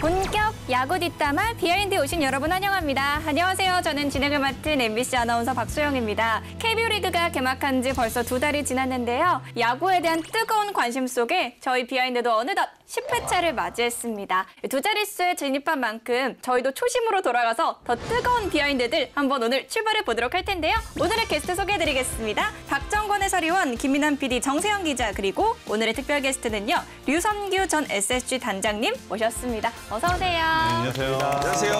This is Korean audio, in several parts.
본격 야구 뒷담화 비하인드에 오신 여러분 환영합니다. 안녕하세요. 저는 진행을 맡은 MBC 아나운서 박소영입니다. KBO 리그가 개막한 지 벌써 2달이 지났는데요. 야구에 대한 뜨거운 관심 속에 저희 비하인드도 어느덧 10회차를 맞이했습니다. 두 자릿수에 진입한 만큼 저희도 초심으로 돌아가서 더 뜨거운 비하인드들 한번 오늘 출발해 보도록 할 텐데요. 오늘의 게스트 소개해드리겠습니다. 박정권 해설위원, 김민환 PD, 정세영 기자, 그리고 오늘의 특별 게스트는요. 류선규 전 SSG 단장님 모셨습니다. 어서 오세요. 안녕하세요. 안녕하세요.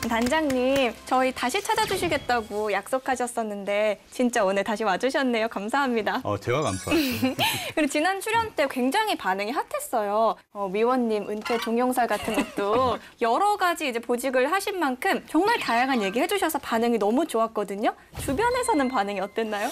단장님, 저희 다시 찾아주시겠다고 약속하셨었는데 진짜 오늘 다시 와주셨네요. 감사합니다. 제가 감사합니다. 그리고 지난 출연 때 굉장히 반응이 핫했어요. 미원님 은퇴 종영설 같은 것도 여러 가지 이제 보직을 하신 만큼 정말 다양한 얘기 해주셔서 반응이 너무 좋았거든요. 주변에서는 반응이 어땠나요?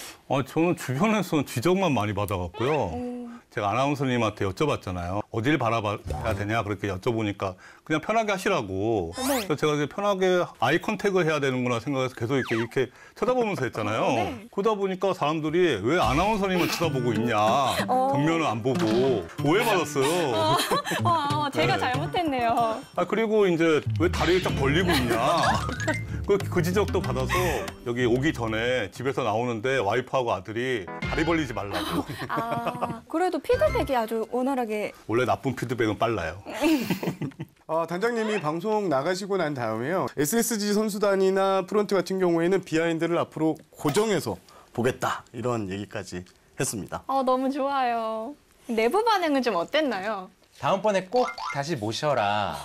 저는 주변에서는 지적만 많이 받아갖고요. 제가 아나운서님한테 여쭤봤잖아요. 어딜 바라봐야 되냐 그렇게 여쭤보니까 그냥 편하게 하시라고. 네. 그래서 제가 이제 편하게 아이 컨택을 해야 되는구나 생각해서 계속 이렇게 쳐다보면서 했잖아요. 네. 그러다 보니까 사람들이 왜 아나운서님을 쳐다보고 있냐. 정면을 안 보고 오해받았어요. 제가 네. 잘못했네요. 그리고 이제 왜 다리를 딱 벌리고 있냐. 그 지적도 받아서 여기 오기 전에 집에서 나오는데 와이프하고 아들이 다리 벌리지 말라고. 그래도 피드백이 아주 원활하게. 원래 나쁜 피드백은 빨라요. 단장님이 방송 나가시고 난 다음에요. SSG 선수단이나 프런트 같은 경우에는 비하인드를 앞으로 고정해서 보겠다. 이런 얘기까지 했습니다. 너무 좋아요. 내부 반응은 좀 어땠나요? 다음번에 꼭 다시 모셔라.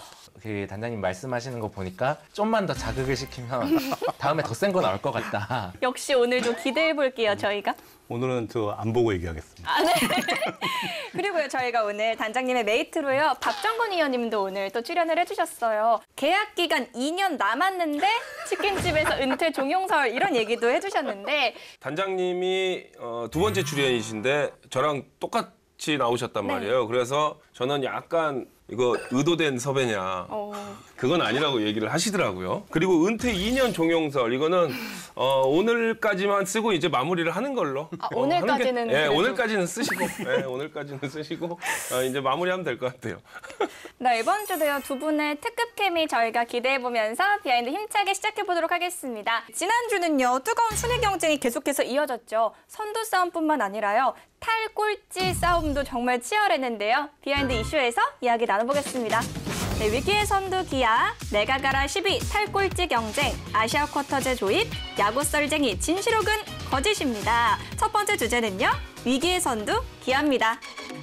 그 단장님 말씀하시는 거 보니까 좀만 더 자극을 시키면 다음에 더 센 거 나올 것 같다. 역시 오늘도 기대해 볼게요, 저희가. 오늘은 저 안 보고 얘기하겠습니다. 네. 그리고요, 저희가 오늘 단장님의 메이트로요. 박정권 의원님도 오늘 또 출연을 해주셨어요. 계약 기간 2년 남았는데 치킨집에서 은퇴 종용설 이런 얘기도 해주셨는데. 단장님이 두 번째 출연이신데 저랑 똑같이 나오셨단 말이에요. 그래서 저는 약간 이거 의도된 섭외냐. 그건 아니라고 얘기를 하시더라고요. 그리고 은퇴 2년 종용설 이거는 오늘까지만 쓰고 이제 마무리를 하는 걸로. 오늘까지는. 네, 오늘까지는 쓰시고. 네, 오늘까지는 쓰시고 이제 마무리하면 될 것 같아요. 네, 이번 주도요. 두 분의 특급 케미 저희가 기대해보면서 비하인드 힘차게 시작해보도록 하겠습니다. 지난주는요. 뜨거운 순위 경쟁이 계속해서 이어졌죠. 선두 싸움뿐만 아니라요. 탈꼴찌 싸움도 정말 치열했는데요. 비하인드 이슈에서 이야기 나눠보겠습니다. 네, 위기의 선두 기아, 내가 가라 12 탈꼴찌 경쟁, 아시아 쿼터제 조입, 야구 썰쟁이 진실 혹은 거짓입니다. 첫 번째 주제는요. 위기의 선두 기아입니다.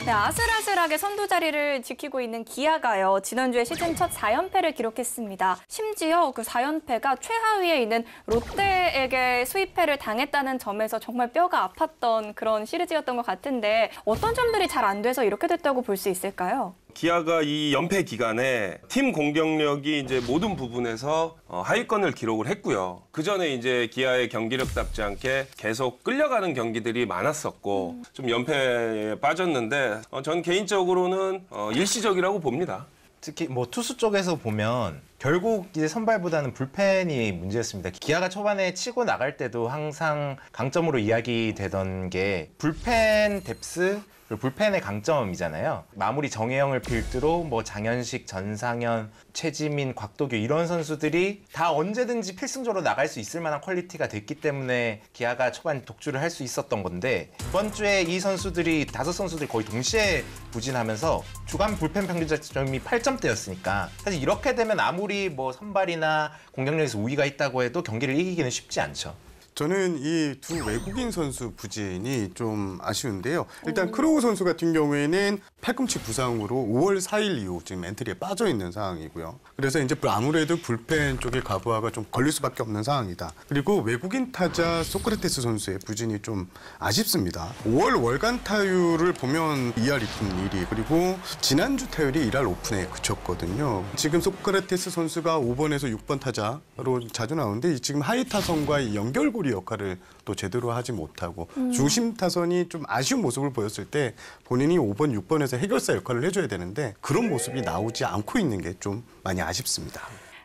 네, 아슬아슬하게 선두 자리를 지키고 있는 기아가요. 지난주에 시즌 첫 4연패를 기록했습니다. 심지어 그 4연패가 최하위에 있는 롯데에게 수입패를 당했다는 점에서 정말 뼈가 아팠던 그런 시리즈였던 것 같은데 어떤 점들이 잘 안 돼서 이렇게 됐다고 볼 수 있을까요? 기아가 이 연패 기간에 팀 공격력이 이제 모든 부분에서 하위권을 기록을 했고요. 그 전에 이제 기아의 경기력답지 않게 계속 끌려가는 경기들이 많았었고 좀 연패에 빠졌는데 전 개인적으로는 일시적이라고 봅니다. 특히 뭐 투수 쪽에서 보면 결국 이제 선발보다는 불펜이 문제였습니다. 기아가 초반에 치고 나갈 때도 항상 강점으로 이야기되던 게 불펜 뎁스, 불펜의 강점이잖아요. 마무리 정혜영을 필두로 뭐 장현식, 전상현, 최지민, 곽도규 이런 선수들이 다 언제든지 필승조로 나갈 수 있을 만한 퀄리티가 됐기 때문에 기아가 초반 독주를 할 수 있었던 건데 이번 주에 이 선수들이 5선수들이 거의 동시에 부진하면서 주간 불펜 평균 자책점이 8점대였으니까 사실 이렇게 되면 아무리 뭐 선발이나 공격력에서 우위가 있다고 해도 경기를 이기기는 쉽지 않죠. 저는 이 두 외국인 선수 부진이 좀 아쉬운데요. 일단 크로우 선수 같은 경우에는 팔꿈치 부상으로 5월 4일 이후 지금 엔트리에 빠져 있는 상황이고요. 그래서 이제 아무래도 불펜 쪽의 가부하가 좀 걸릴 수밖에 없는 상황이다. 그리고 외국인 타자 소크라테스 선수의 부진이 좀 아쉽습니다. 5월 월간 타율을 보면 2할 2푼 1리 그리고 지난주 타율이 1할 5푼에 그쳤거든요. 지금 소크라테스 선수가 5번에서 6번 타자로 자주 나오는데 지금 하이 타선과의 연결고리 역할을 또 제대로 하지 못하고 중심 타선이 좀 아쉬운 모습을 보였을 때 본인이 5번, 6번에서 해결사 역할을 해줘야 되는데 그런 모습이 나오지 않고 있는 게 좀 많이 아쉽습니다.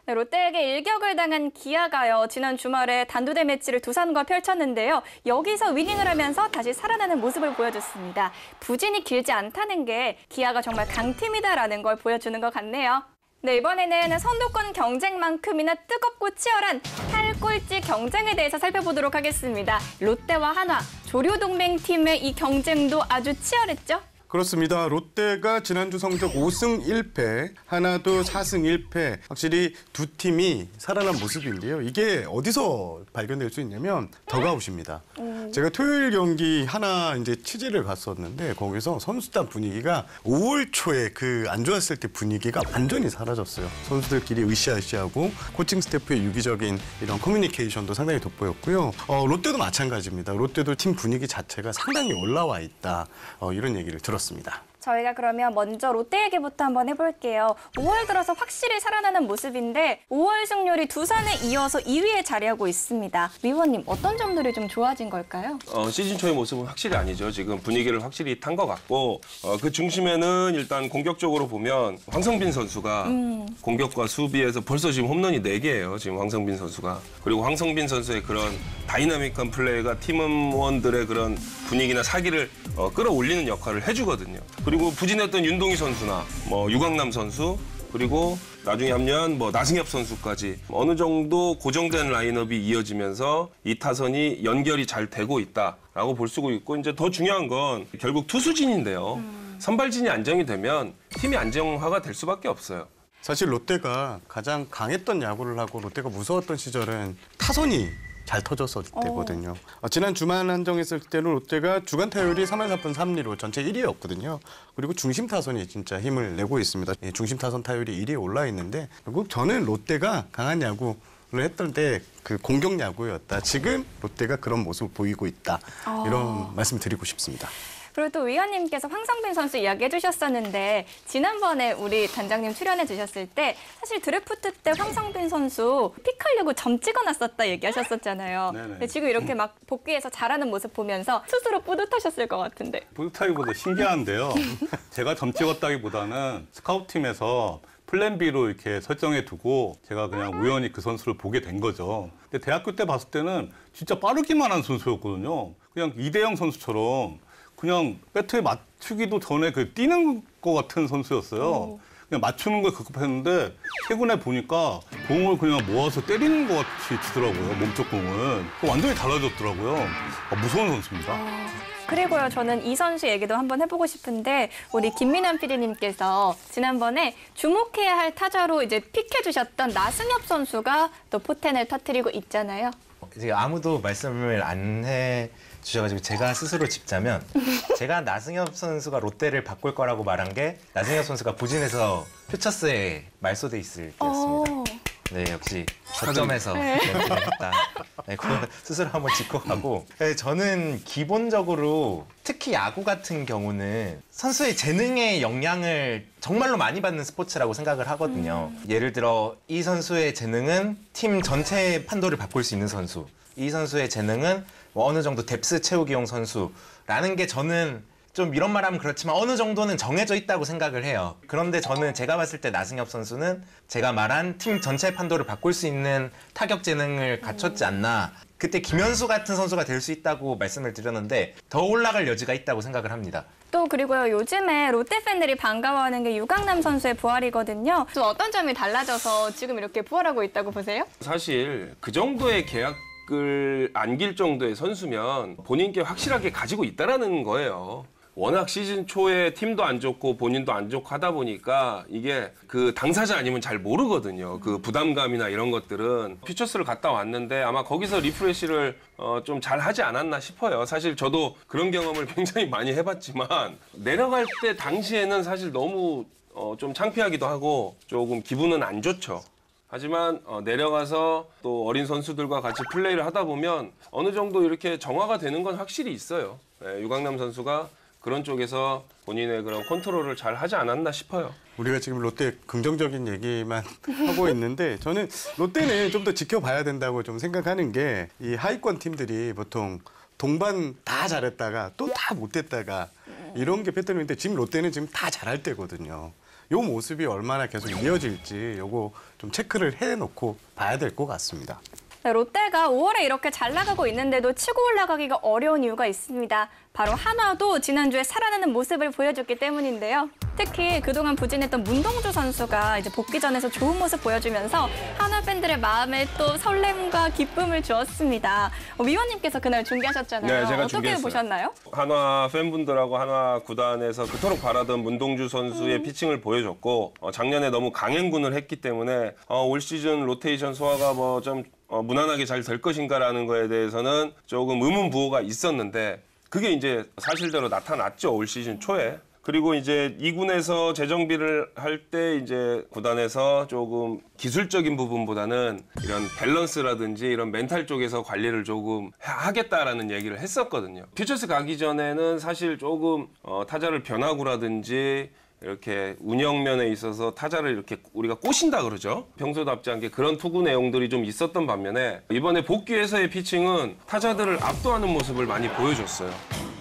네, 롯데에게 일격을 당한 기아가요. 지난 주말에 단두대 매치를 두산과 펼쳤는데요. 여기서 위닝을 하면서 다시 살아나는 모습을 보여줬습니다. 부진이 길지 않다는 게 기아가 정말 강팀이다라는 걸 보여주는 것 같네요. 네, 이번에는 선두권 경쟁만큼이나 뜨겁고 치열한 8꼴찌 경쟁에 대해서 살펴보도록 하겠습니다. 롯데와 한화, 조류동맹팀의 이 경쟁도 아주 치열했죠? 그렇습니다. 롯데가 지난주 성적 5승 1패, 하나도 4승 1패. 확실히 두 팀이 살아난 모습인데요. 이게 어디서 발견될 수 있냐면 더그아웃입니다. 제가 토요일 경기 하나 이제 취재를 갔었는데 거기서 선수단 분위기가 5월 초에 그 안 좋았을 때 분위기가 완전히 사라졌어요. 선수들끼리 으쌰으쌰하고 코칭 스태프의 유기적인 이런 커뮤니케이션도 상당히 돋보였고요. 롯데도 마찬가지입니다. 롯데도 팀 분위기 자체가 상당히 올라와 있다. 이런 얘기를 들었습니다. 저희가 그러면 먼저 롯데 얘기부터 한번 해볼게요. 5월 들어서 확실히 살아나는 모습인데 5월 승률이 두산에 이어서 2위에 자리하고 있습니다. 위원님, 어떤 점들이 좀 좋아진 걸까요? 시즌 초의 모습은 확실히 아니죠. 지금 분위기를 확실히 탄 것 같고 그 중심에는 일단 공격적으로 보면 황성빈 선수가 공격과 수비에서 벌써 지금 홈런이 4개예요. 지금 황성빈 선수가. 그리고 황성빈 선수의 그런 다이나믹한 플레이가 팀원들의 그런 분위기나 사기를 끌어올리는 역할을 해주거든요. 그리고 부진했던 윤동희 선수나 유강남 선수 그리고 나중에 합류한 나승엽 선수까지 어느 정도 고정된 라인업이 이어지면서 이 타선이 연결이 잘 되고 있다라고 볼 수 있고 이제 더 중요한 건 결국 투수진인데요. 선발진이 안정이 되면 팀이 안정화가 될 수밖에 없어요. 사실 롯데가 가장 강했던 야구를 하고 롯데가 무서웠던 시절은 타선이 잘 터졌을 때거든요. 지난 주말 한정했을 때는 롯데가 주간 타율이 3할 4푼 3리로 전체 1위였거든요. 그리고 중심 타선이 진짜 힘을 내고 있습니다. 중심 타선 타율이 1위에 올라 있는데 결국 저는 롯데가 강한 야구를 했던 때 그 공격 야구였다. 지금 롯데가 그런 모습을 보이고 있다. 이런 말씀 드리고 싶습니다. 그리고 또 위원님께서 황성빈 선수 이야기해 주셨었는데 지난번에 우리 단장님 출연해 주셨을 때 사실 드래프트 때 황성빈 선수 픽하려고 점 찍어놨었다 얘기하셨었잖아요. 네네. 근데 지금 이렇게 막 복귀해서 잘하는 모습 보면서 스스로 뿌듯하셨을 것 같은데. 뿌듯하기보다 신기한데요. 제가 점 찍었다기보다는 스카우트팀에서 플랜 B로 이렇게 설정해 두고 제가 그냥 우연히 그 선수를 보게 된 거죠. 근데 대학교 때 봤을 때는 진짜 빠르기만 한 선수였거든요. 그냥 이대영 선수처럼 그냥 배트에 맞추기도 전에 그 뛰는 것 같은 선수였어요. 그냥 맞추는 걸 급급했는데 최근에 보니까 공을 그냥 모아서 때리는 것 같이 치더라고요. 몸쪽 공을. 완전히 달라졌더라고요. 무서운 선수입니다. 그리고요, 저는 이 선수 얘기도 한번 해보고 싶은데 우리 김민환 PD님께서 지난번에 주목해야 할 타자로 이제 픽해 주셨던 나승엽 선수가 또 포텐을 터뜨리고 있잖아요. 이제 아무도 말씀을 안 해 주셔가지고 제가 스스로 짚자면 제가 나승엽 선수가 롯데를 바꿀 거라고 말한 게 나승엽 선수가 부진해서 퓨처스에 말소돼 있을 때였습니다. 네, 역시 저점에서 멘트를 했다. 네, 그거 스스로 한번 짚고 가고. 네, 저는 기본적으로 특히 야구 같은 경우는 선수의 재능의 영향을 정말로 많이 받는 스포츠라고 생각을 하거든요. 예를 들어 이 선수의 재능은 팀 전체의 판도를 바꿀 수 있는 선수. 이 선수의 재능은 어느 정도 뎁스 채우기용 선수라는 게 저는 좀 이런 말하면 그렇지만 어느 정도는 정해져 있다고 생각을 해요. 그런데 저는 제가 봤을 때 나승엽 선수는 제가 말한 팀 전체 판도를 바꿀 수 있는 타격 재능을 갖췄지 않나. 그때 김현수 같은 선수가 될 수 있다고 말씀을 드렸는데 더 올라갈 여지가 있다고 생각을 합니다. 또 그리고요, 요즘에 롯데 팬들이 반가워하는 게 유강남 선수의 부활이거든요. 또 어떤 점이 달라져서 지금 이렇게 부활하고 있다고 보세요? 사실 그 정도의 계약을 안길 정도의 선수면 본인께 확실하게 가지고 있다라는 거예요. 워낙 시즌 초에 팀도 안 좋고 본인도 안 좋고 하다 보니까 이게 그 당사자 아니면 잘 모르거든요. 그 부담감이나 이런 것들은. 퓨처스를 갔다 왔는데 아마 거기서 리프레시를 좀 잘 하지 않았나 싶어요. 사실 저도 그런 경험을 굉장히 많이 해봤지만 내려갈 때 당시에는 사실 너무 좀 창피하기도 하고 조금 기분은 안 좋죠. 하지만 내려가서 또 어린 선수들과 같이 플레이를 하다 보면 어느 정도 이렇게 정화가 되는 건 확실히 있어요. 네, 유강남 선수가 그런 쪽에서 본인의 그런 컨트롤을 잘 하지 않았나 싶어요. 우리가 지금 롯데 긍정적인 얘기만 하고 있는데 저는 롯데는 좀 더 지켜봐야 된다고 좀 생각하는 게 이 하위권 팀들이 보통 동반 다 잘했다가 또 다 못했다가 이런 게 패턴인데 지금 롯데는 지금 다 잘할 때거든요. 요 모습이 얼마나 계속 이어질지 요거 좀 체크를 해놓고 봐야 될 것 같습니다. 네, 롯데가 5월에 이렇게 잘 나가고 있는데도 치고 올라가기가 어려운 이유가 있습니다. 바로 한화도 지난주에 살아나는 모습을 보여줬기 때문인데요. 특히 그동안 부진했던 문동주 선수가 이제 복귀전에서 좋은 모습 보여주면서 한화 팬들의 마음에 또 설렘과 기쁨을 주었습니다. 위원님께서 그날 중계하셨잖아요. 네, 제가 어떻게 중계했어요. 보셨나요? 한화 팬분들하고 한화 구단에서 그토록 바라던 문동주 선수의 피칭을 보여줬고 작년에 너무 강행군을 했기 때문에 올 시즌 로테이션 소화가 뭐 좀 무난하게 잘 될 것인가라는 거에 대해서는 조금 의문부호가 있었는데 그게 이제 사실대로 나타났죠, 올 시즌 초에. 그리고 이제 2군에서 재정비를 할 때 이제 구단에서 조금 기술적인 부분보다는 이런 밸런스라든지 이런 멘탈 쪽에서 관리를 조금 하겠다라는 얘기를 했었거든요. 퓨처스 가기 전에는 사실 조금 타자를 변화구라든지 이렇게 운영면에 있어서 타자를 이렇게 우리가 꼬신다 그러죠. 평소답지 않게 그런 투구 내용들이 좀 있었던 반면에 이번에 복귀해서의 피칭은 타자들을 압도하는 모습을 많이 보여줬어요.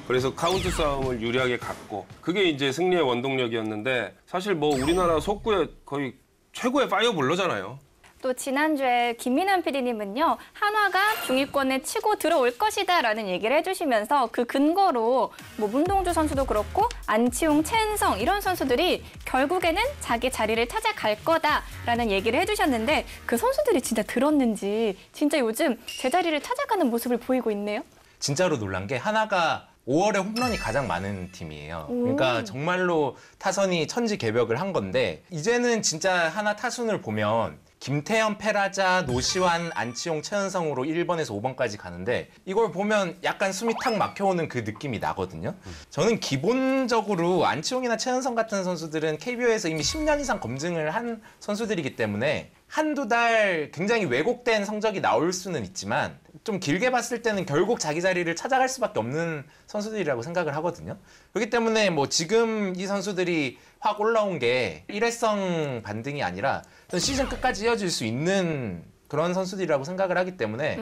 그래서 카운트 싸움을 유리하게 갔고 그게 이제 승리의 원동력이었는데 사실 뭐 우리나라 속구의 거의 최고의 파이어볼러잖아요. 또 지난주에 김민환 PD님은요. 한화가 중위권에 치고 들어올 것이다라는 얘기를 해주시면서 그 근거로 뭐 문동주 선수도 그렇고 안치홍, 최은성 이런 선수들이 결국에는 자기 자리를 찾아갈 거다라는 얘기를 해주셨는데 그 선수들이 진짜 들었는지 진짜 요즘 제자리를 찾아가는 모습을 보이고 있네요. 진짜로 놀란 게 한화가 5월에 홈런이 가장 많은 팀이에요. 그러니까 정말로 타선이 천지개벽을 한 건데 이제는 진짜 한화 타순을 보면 김태현, 페라자, 노시환, 안치홍, 최은성으로 1번에서 5번까지 가는데 이걸 보면 약간 숨이 탁 막혀오는 그 느낌이 나거든요. 저는 기본적으로 안치홍이나 최은성 같은 선수들은 KBO에서 이미 10년 이상 검증을 한 선수들이기 때문에 한두 달 굉장히 왜곡된 성적이 나올 수는 있지만 좀 길게 봤을 때는 결국 자기 자리를 찾아갈 수밖에 없는 선수들이라고 생각을 하거든요. 그렇기 때문에 뭐 지금 이 선수들이 확 올라온 게 일회성 반등이 아니라 시즌 끝까지 이어질 수 있는 그런 선수들이라고 생각을 하기 때문에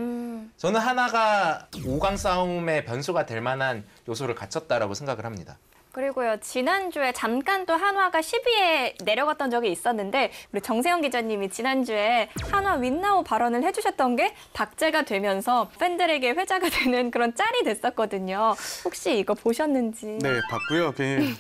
저는 하나가 5강 싸움의 변수가 될 만한 요소를 갖췄다라고 생각을 합니다. 그리고요, 지난주에 잠깐 또 한화가 10위에 내려갔던 적이 있었는데 우리 정세영 기자님이 지난주에 한화 윈나우 발언을 해주셨던 게 박제가 되면서 팬들에게 회자가 되는 그런 짤이 됐었거든요. 혹시 이거 보셨는지? 네, 봤고요.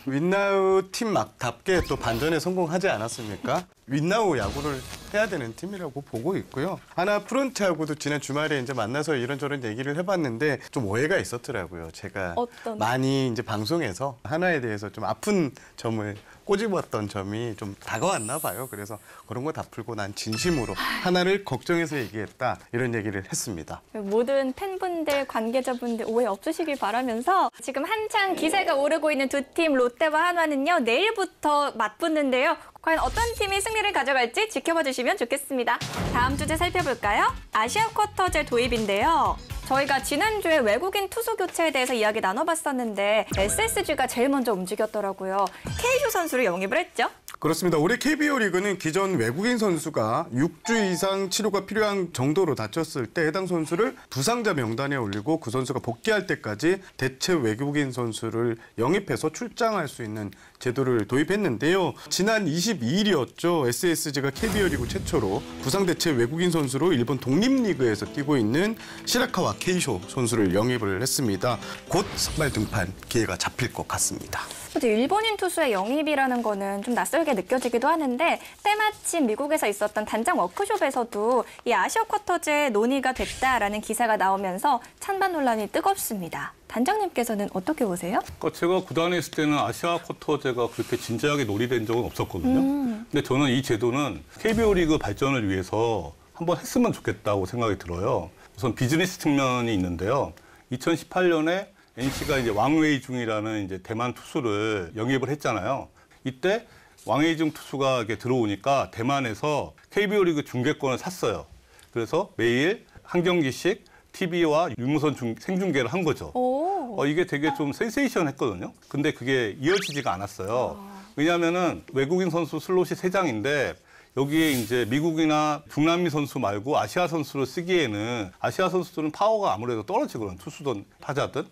윈나우 팀답게 또 반전에 성공하지 않았습니까? 윈나우 야구를 해야 되는 팀이라고 보고 있고요. 하나 프론트하고도 지난 주말에 이제 만나서 이런저런 얘기를 해봤는데 좀 오해가 있었더라고요. 제가 어떤? 많이 이제 방송에서 하나에 대해서 좀 아픈 점을 꼬집었던 점이 좀 다가왔나 봐요. 그래서 그런 거 다 풀고 난 진심으로 하나를 걱정해서 얘기했다 이런 얘기를 했습니다. 모든 팬분들, 관계자분들 오해 없으시길 바라면서 지금 한창 기세가 오르고 있는 두 팀 롯데와 한화는요. 내일부터 맞붙는데요. 과연 어떤 팀이 승리를 가져갈지 지켜봐 주시면 좋겠습니다. 다음 주제 살펴볼까요? 아시아 쿼터제 도입인데요. 저희가 지난주에 외국인 투수 교체에 대해서 이야기 나눠봤었는데 SSG가 제일 먼저 움직였더라고요. K조 선수를 영입을 했죠. 그렇습니다. 올해 KBO 리그는 기존 외국인 선수가 6주 이상 치료가 필요한 정도로 다쳤을 때 해당 선수를 부상자 명단에 올리고 그 선수가 복귀할 때까지 대체 외국인 선수를 영입해서 출장할 수 있는 제도를 도입했는데요. 지난 22일이었죠. SSG가 KBO 리그 최초로 부상 대체 외국인 선수로 일본 독립리그에서 뛰고 있는 시라카와 케이쇼 선수를 영입을 했습니다. 곧 선발 등판 기회가 잡힐 것 같습니다. 근데 일본인 투수의 영입이라는 거는 좀 낯설게 느껴지기도 하는데 때마침 미국에서 있었던 단장 워크숍에서도 이 아시아 쿼터제 논의가 됐다라는 기사가 나오면서 찬반 논란이 뜨겁습니다. 단장님께서는 어떻게 보세요? 제가 구단에 있을 때는 아시아 쿼터제가 그렇게 진지하게 논의된 적은 없었거든요. 근데 저는 이 제도는 KBO 리그 발전을 위해서 한번 했으면 좋겠다고 생각이 들어요. 우선 비즈니스 측면이 있는데요. 2018년에 NC가 이제 왕웨이중이라는 이제 대만 투수를 영입을 했잖아요. 이때 왕웨이중 투수가 이렇게 들어오니까 대만에서 KBO 리그 중계권을 샀어요. 그래서 매일 한 경기씩 TV와 유무선 생중계를 한 거죠. 이게 되게 좀 센세이션했거든요. 근데 그게 이어지지가 않았어요. 왜냐하면은 외국인 선수 슬롯이 3장인데 여기에 이제 미국이나 중남미 선수 말고 아시아 선수를 쓰기에는 아시아 선수들은 파워가 아무래도 떨어지거든요. 투수든 타자든.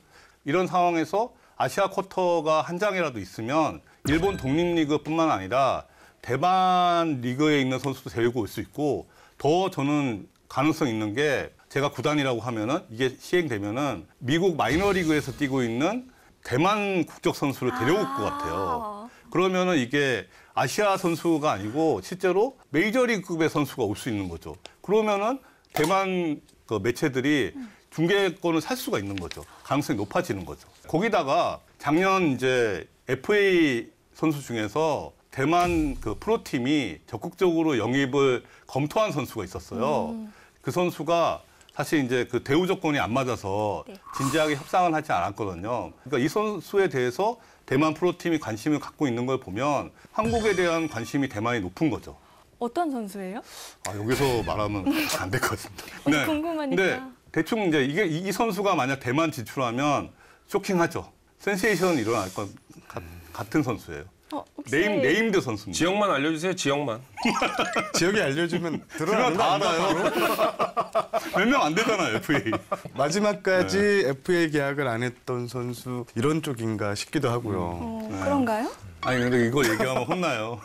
이런 상황에서 아시아 쿼터가 한 장이라도 있으면 일본 독립리그뿐만 아니라 대만 리그에 있는 선수도 데리고 올 수 있고 더 저는 가능성 있는 게 제가 구단이라고 하면은 이게 시행되면은 미국 마이너리그에서 뛰고 있는 대만 국적 선수를 데려올 것 같아요. 그러면은 이게 아시아 선수가 아니고 실제로 메이저리그급의 선수가 올 수 있는 거죠. 그러면은 대만 그 매체들이 중계권을 살 수가 있는 거죠. 가능성이 높아지는 거죠. 거기다가 작년 이제 FA 선수 중에서 대만 그 프로팀이 적극적으로 영입을 검토한 선수가 있었어요. 그 선수가 사실 이제 그 대우 조건이 안 맞아서 진지하게 협상을 하지 않았거든요. 그러니까 이 선수에 대해서 대만 프로팀이 관심을 갖고 있는 걸 보면 한국에 대한 관심이 대만이 높은 거죠. 어떤 선수예요? 아, 여기서 말하면 안 될 것 같습니다. 궁금하니까. 근데 대충 이제 이 선수가 만약 대만 진출하면 쇼킹하죠. 센세이션이 일어날 것 같은 선수예요. 혹시 네임드 선수입니다. 지역만 알려주세요. 지역만. 지역이 알려주면 주변 드러나는 다 거 아닌가요? 알아요. 몇 명 안 되잖아요, FA. 마지막까지 FA 계약을 안 했던 선수 이런 쪽인가 싶기도 하고요. 그런가요? 아니 근데 이걸 얘기하면 혼나요.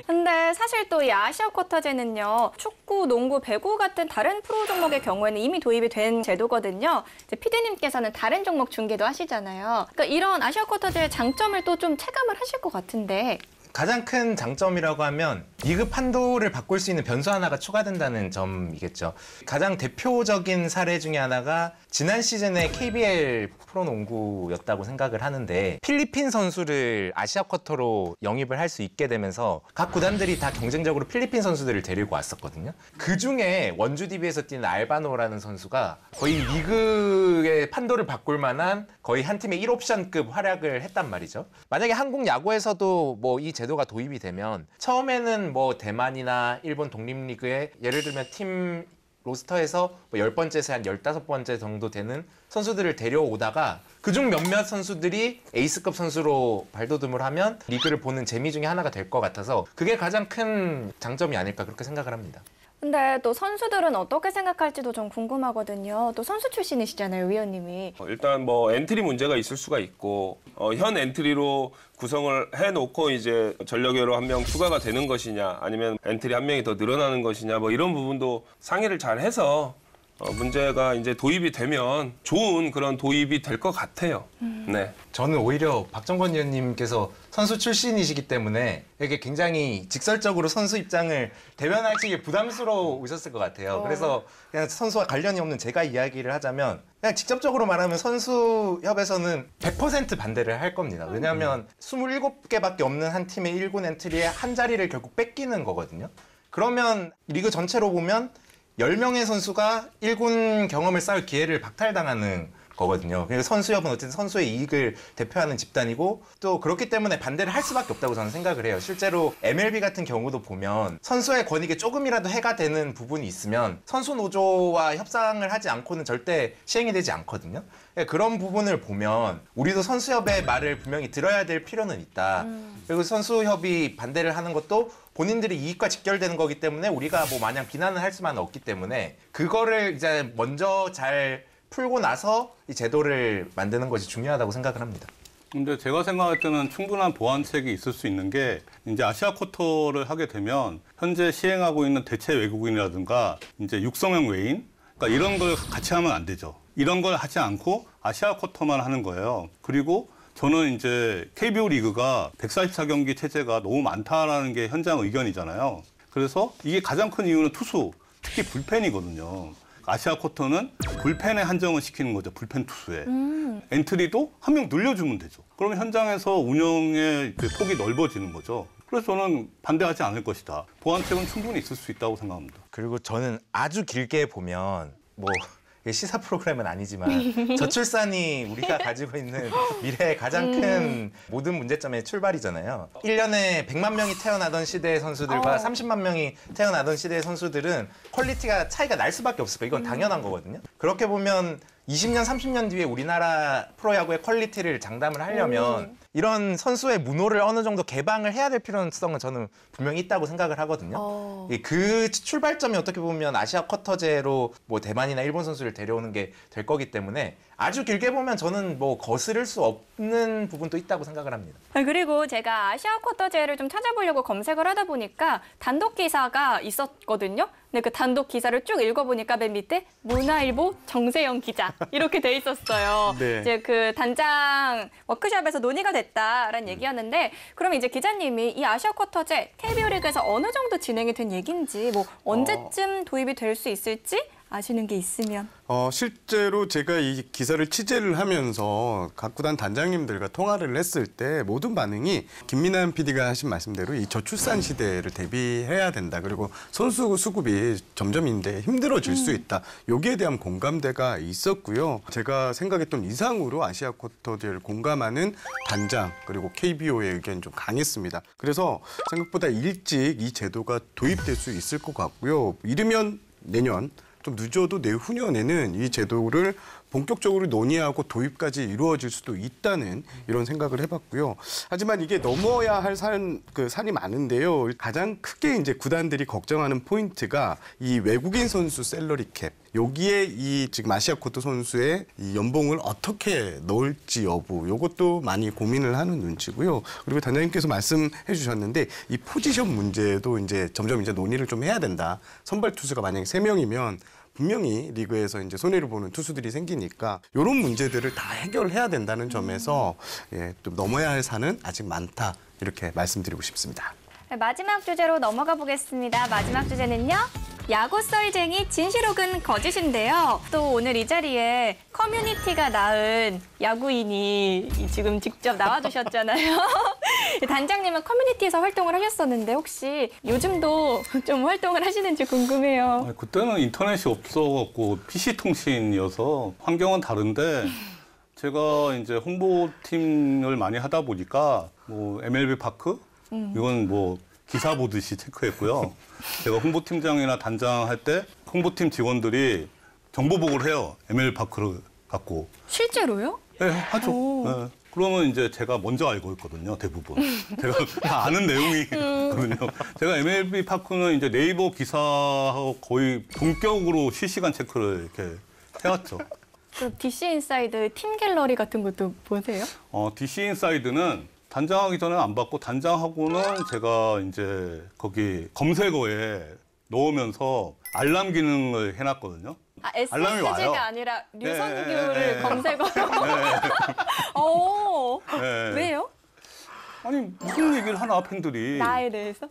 근데 사실 또 이 아시아 쿼터제는요, 축구, 농구, 배구 같은 다른 프로 종목의 경우에는 이미 도입이 된 제도거든요. 이제 PD님께서는 다른 종목 중계도 하시잖아요. 그러니까 이런 아시아 쿼터제의 장점을 또 좀 체감을 하실 것 같은데. 가장 큰 장점이라고 하면 리그 판도를 바꿀 수 있는 변수 하나가 추가된다는 점이겠죠. 가장 대표적인 사례 중에 하나가 지난 시즌에 KBL 프로농구였다고 생각을 하는데 필리핀 선수를 아시아 쿼터로 영입을 할 수 있게 되면서 각 구단들이 다 경쟁적으로 필리핀 선수들을 데리고 왔었거든요. 그중에 원주 DB에서 뛰는 알바노라는 선수가 거의 리그의 판도를 바꿀 만한 거의 한 팀의 1옵션급 활약을 했단 말이죠. 만약에 한국 야구에서도 뭐 이 제도가 도입이 되면 처음에는 뭐 대만이나 일본 독립리그에 예를 들면 팀 로스터에서 뭐 10번째에서 한 15번째 정도 되는 선수들을 데려오다가 그중 몇몇 선수들이 에이스급 선수로 발돋움을 하면 리그를 보는 재미 중에 하나가 될 것 같아서 그게 가장 큰 장점이 아닐까 그렇게 생각을 합니다. 근데 또 선수들은 어떻게 생각할지도 좀 궁금하거든요. 또 선수 출신이시잖아요, 위원님이. 일단 뭐 엔트리 문제가 있을 수가 있고 현 엔트리로 구성을 해놓고 이제 전력외로 한 명 추가가 되는 것이냐 아니면 엔트리 한 명이 더 늘어나는 것이냐 뭐 이런 부분도 상의를 잘 해서 문제가 이제 도입이 되면 좋은 그런 도입이 될 것 같아요. 네. 저는 오히려 박정권 위원님께서 선수 출신이시기 때문에 이게 굉장히 직설적으로 선수 입장을 대변하시기 부담스러우셨을 것 같아요. 그래서 그냥 선수와 관련이 없는 제가 이야기를 하자면 그냥 직접적으로 말하면 선수협에서는 100% 반대를 할 겁니다. 왜냐하면 27개밖에 없는 한 팀의 1군 엔트리에 한 자리를 결국 뺏기는 거거든요. 그러면 리그 전체로 보면 10명의 선수가 1군 경험을 쌓을 기회를 박탈당하는 거거든요. 그래서 선수협은 어쨌든 선수의 이익을 대표하는 집단이고 또 그렇기 때문에 반대를 할 수밖에 없다고 저는 생각을 해요. 실제로 MLB 같은 경우도 보면 선수의 권익에 조금이라도 해가 되는 부분이 있으면 선수 노조와 협상을 하지 않고는 절대 시행이 되지 않거든요. 그런 부분을 보면 우리도 선수협의 말을 분명히 들어야 될 필요는 있다. 그리고 선수협이 반대를 하는 것도 본인들의 이익과 직결되는 거기 때문에 우리가 뭐 마냥 비난을 할 수만은 없기 때문에 그거를 이제 먼저 잘 풀고 나서 이 제도를 만드는 것이 중요하다고 생각을 합니다. 근데 제가 생각할 때는 충분한 보완책이 있을 수 있는 게 이제 아시아 쿼터를 하게 되면 현재 시행하고 있는 대체 외국인이라든가 이제 육성형 외인 그러니까 이런 걸 같이 하면 안 되죠. 이런 걸 하지 않고 아시아 쿼터만 하는 거예요. 그리고 저는 이제 KBO 리그가 144경기 체제가 너무 많다라는 게 현장 의견이잖아요. 그래서 이게 가장 큰 이유는 투수, 특히 불펜이거든요. 아시아 쿼터는 불펜에 한정을 시키는 거죠. 불펜 투수에. 엔트리도 한 명 늘려주면 되죠. 그러면 현장에서 운영의 그 폭이 넓어지는 거죠. 그래서 저는 반대하지 않을 것이다. 보완책은 충분히 있을 수 있다고 생각합니다. 그리고 저는 아주 길게 보면 뭐 시사 프로그램은 아니지만 저출산이 우리가 가지고 있는 미래의 가장 큰 모든 문제점의 출발이잖아요. 1년에 100만 명이 태어나던 시대의 선수들과 30만 명이 태어나던 시대의 선수들은 퀄리티가 차이가 날 수밖에 없을 거예요. 이건 당연한 거거든요. 그렇게 보면 20년, 30년 뒤에 우리나라 프로야구의 퀄리티를 장담을 하려면 이런 선수의 문호를 어느 정도 개방을 해야 될 필요성은 저는 분명히 있다고 생각을 하거든요. 그 출발점이 어떻게 보면 아시아 쿼터제로 뭐 대만이나 일본 선수를 데려오는 게 될 거기 때문에 아주 길게 보면 저는 뭐 거스를 수 없는 부분도 있다고 생각을 합니다. 그리고 제가 아시아 쿼터제를 좀 찾아보려고 검색을 하다 보니까 단독 기사가 있었거든요. 근데 그 단독 기사를 쭉 읽어보니까 맨 밑에 문화일보 정세영 기자 이렇게 돼 있었어요. 네. 이제 그 단장 워크숍에서 논의가 됐다라는 얘기였는데 그러면 이제 기자님이 이 아시아 쿼터제 KBO 리그에서 어느 정도 진행이 된 얘기인지 뭐 언제쯤 도입이 될 수 있을지 아시는 게 있으면. 실제로 제가 이 기사를 취재를 하면서 각 구단 단장님들과 통화를 했을 때 모든 반응이 김민환 PD가 하신 말씀대로 이 저출산 시대를 대비해야 된다. 그리고 선수 수급이 점점 이제 힘들어질 수 있다. 여기에 대한 공감대가 있었고요. 제가 생각했던 이상으로 아시아 쿼터제를 공감하는 단장 그리고 KBO의 의견이 좀 강했습니다. 그래서 생각보다 일찍 이 제도가 도입될 수 있을 것 같고요. 이르면 내년 좀 늦어도 내후년에는 이 제도를 본격적으로 논의하고 도입까지 이루어질 수도 있다는 이런 생각을 해봤고요. 하지만 이게 넘어야 할 산이 많은데요. 가장 크게 이제 구단들이 걱정하는 포인트가 이 외국인 선수 샐러리 캡. 여기에 이 지금 아시아 쿼터 선수의 이 연봉을 어떻게 넣을지 여부, 이것도 많이 고민을 하는 눈치고요. 그리고 단장님께서 말씀해 주셨는데 이 포지션 문제도 이제 점점 이제 논의를 좀 해야 된다. 선발 투수가 만약에 3명이면 분명히 리그에서 이제 손해를 보는 투수들이 생기니까 이런 문제들을 다 해결해야 된다는 점에서 좀 넘어야 할 산은 아직 많다. 이렇게 말씀드리고 싶습니다. 마지막 주제로 넘어가 보겠습니다. 마지막 주제는요. 야구 썰쟁이 진실 혹은 거짓인데요. 또 오늘 이 자리에 커뮤니티가 낳은 야구인이 지금 직접 나와주셨잖아요. 단장님은 커뮤니티에서 활동을 하셨었는데 혹시 요즘도 좀 활동을 하시는지 궁금해요. 그때는 인터넷이 없어갖고 PC 통신이어서 환경은 다른데 제가 이제 홍보팀을 많이 하다 보니까 뭐 MLB 파크 이건 뭐 기사 보듯이 체크했고요. 제가 홍보팀장이나 단장 할 때 홍보팀 직원들이 정보 보고를 해요. MLB 파크를 갖고. 실제로요? 네, 하죠. 네. 그러면 이제 제가 먼저 알고 있거든요, 대부분. 제가 다 아는 내용이거든요. 제가 MLB 파크는 이제 네이버 기사하고 거의 본격으로 실시간 체크를 이렇게 해왔죠. 그 DC 인사이드 팀 갤러리 같은 것도 보세요? DC 인사이드는 단장하기 전에 안 받고 단장하고는 제가 이제 거기 검색어에 넣으면서 알람 기능을 해놨거든요. 알람이 와요. SSG가 아니라 류선규를 네. 검색어로. 네. 왜요? 아니 무슨 얘기를 하나 팬들이. 나에 대해서?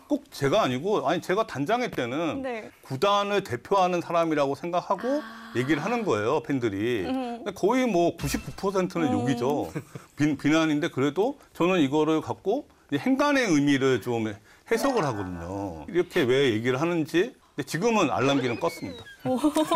꼭 제가 아니고 제가 단장할 때는 네. 구단을 대표하는 사람이라고 생각하고 얘기를 하는 거예요, 팬들이. 근데 거의 뭐 99%는 욕이죠. 비난인데 그래도 저는 이거를 갖고 행간의 의미를 좀 해석을 하거든요. 이렇게 왜 얘기를 하는지. 근데 지금은 알람 기능 껐습니다.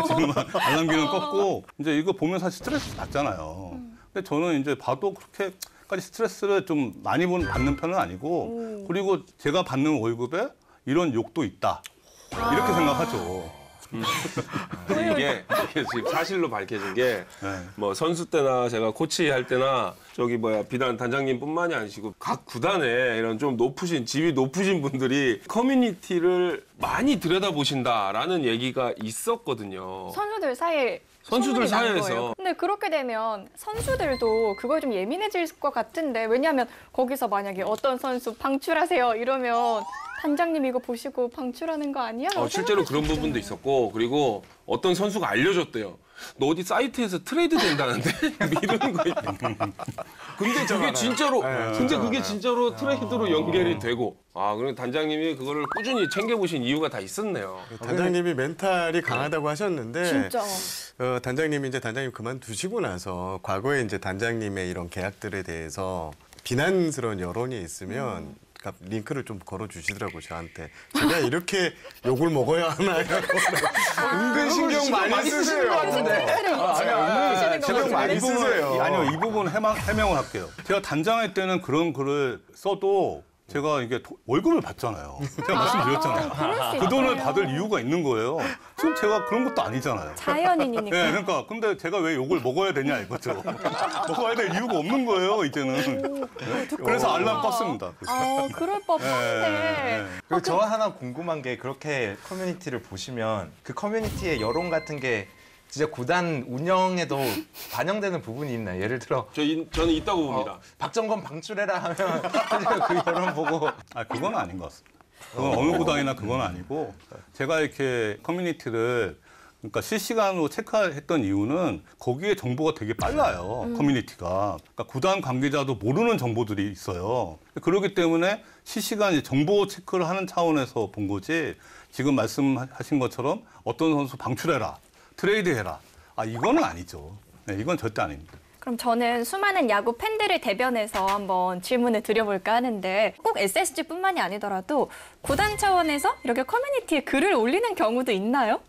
지금은 알람 기능 껐고 이제 이거 보면 사실 스트레스 받잖아요. 근데 저는 이제 봐도 그렇게까지 스트레스를 좀 많이 받는 편은 아니고 그리고 제가 받는 월급에 이런 욕도 있다. 이렇게 생각하죠. 이게 지금 사실로 밝혀진 게 네. 뭐 선수 때나 제가 코치 할 때나 비단 단장님뿐만이 아니시고 각 구단에 이런 좀 지위 높으신 분들이 커뮤니티를 많이 들여다보신다라는 얘기가 있었거든요. 선수들 사이에. 선수들 소문이 난 사이에서. 거예요. 근데 그렇게 되면 선수들도 그걸 좀 예민해질 것 같은데 왜냐하면 거기서 만약에 어떤 선수 방출하세요 이러면 단장님 이거 보시고 방출하는 거 아니야? 실제로 그런 부분도 있었고 그리고 어떤 선수가 알려줬대요. 너 어디 사이트에서 트레이드 된다는데? 이러는 거 있다. 근데 그게 진짜로, 그게 진짜로 트레이드로 연결이 되고. 그럼 단장님이 그거를 꾸준히 챙겨보신 이유가 다 있었네요. 단장님이 멘탈이 강하다고 하셨는데 진짜. 단장님이 이제 단장님 그만두시고 나서 과거에 이제 단장님의 이런 계약들에 대해서 비난스러운 여론이 있으면 링크를 좀 걸어주시더라고요, 저한테. 제가 이렇게 욕을 먹어야 하나요? 은근 신경 많이 쓰세요. 신경 많이 쓰세요. 아니요, 이 부분 해명을 할게요. 제가 단장할 때는 그런 글을 써도 제가 이게 월급을 받잖아요. 제가 말씀드렸잖아요. 그럴 수 그 돈을 있어요. 받을 이유가 있는 거예요. 지금 제가 그런 것도 아니잖아요. 자연인이니까. 네, 그러니까 근데 제가 왜 욕을 먹어야 되냐 이거죠. 먹어야 될 이유가 없는 거예요, 이제는. 그래서 알람 껐습니다. 그럴 법한데. 그리고 저 하나 궁금한 게 그렇게 커뮤니티를 보시면 그 커뮤니티의 여론 같은 게 진짜 구단 운영에도 반영되는 부분이 있나요? 예를 들어 저는 있다고 봅니다. 박정건 방출해라 하면 사실 그 여론 보고 아, 그건 아닌 것 같습니다. 그건 어느 구단이나 그건 아니고 제가 이렇게 커뮤니티를 그러니까 실시간으로 체크했던 이유는 거기에 정보가 되게 빨라요. 커뮤니티가. 그러니까 구단 관계자도 모르는 정보들이 있어요. 그렇기 때문에 실시간 이제 정보 체크를 하는 차원에서 본 거지 지금 말씀하신 것처럼 어떤 선수 방출해라, 트레이드해라. 아, 이거는 아니죠. 네, 이건 절대 아닙니다. 그럼 저는 수많은 야구 팬들을 대변해서 한번 질문을 드려볼까 하는데 꼭 SSG뿐만이 아니더라도 구단 차원에서 이렇게 커뮤니티에 글을 올리는 경우도 있나요?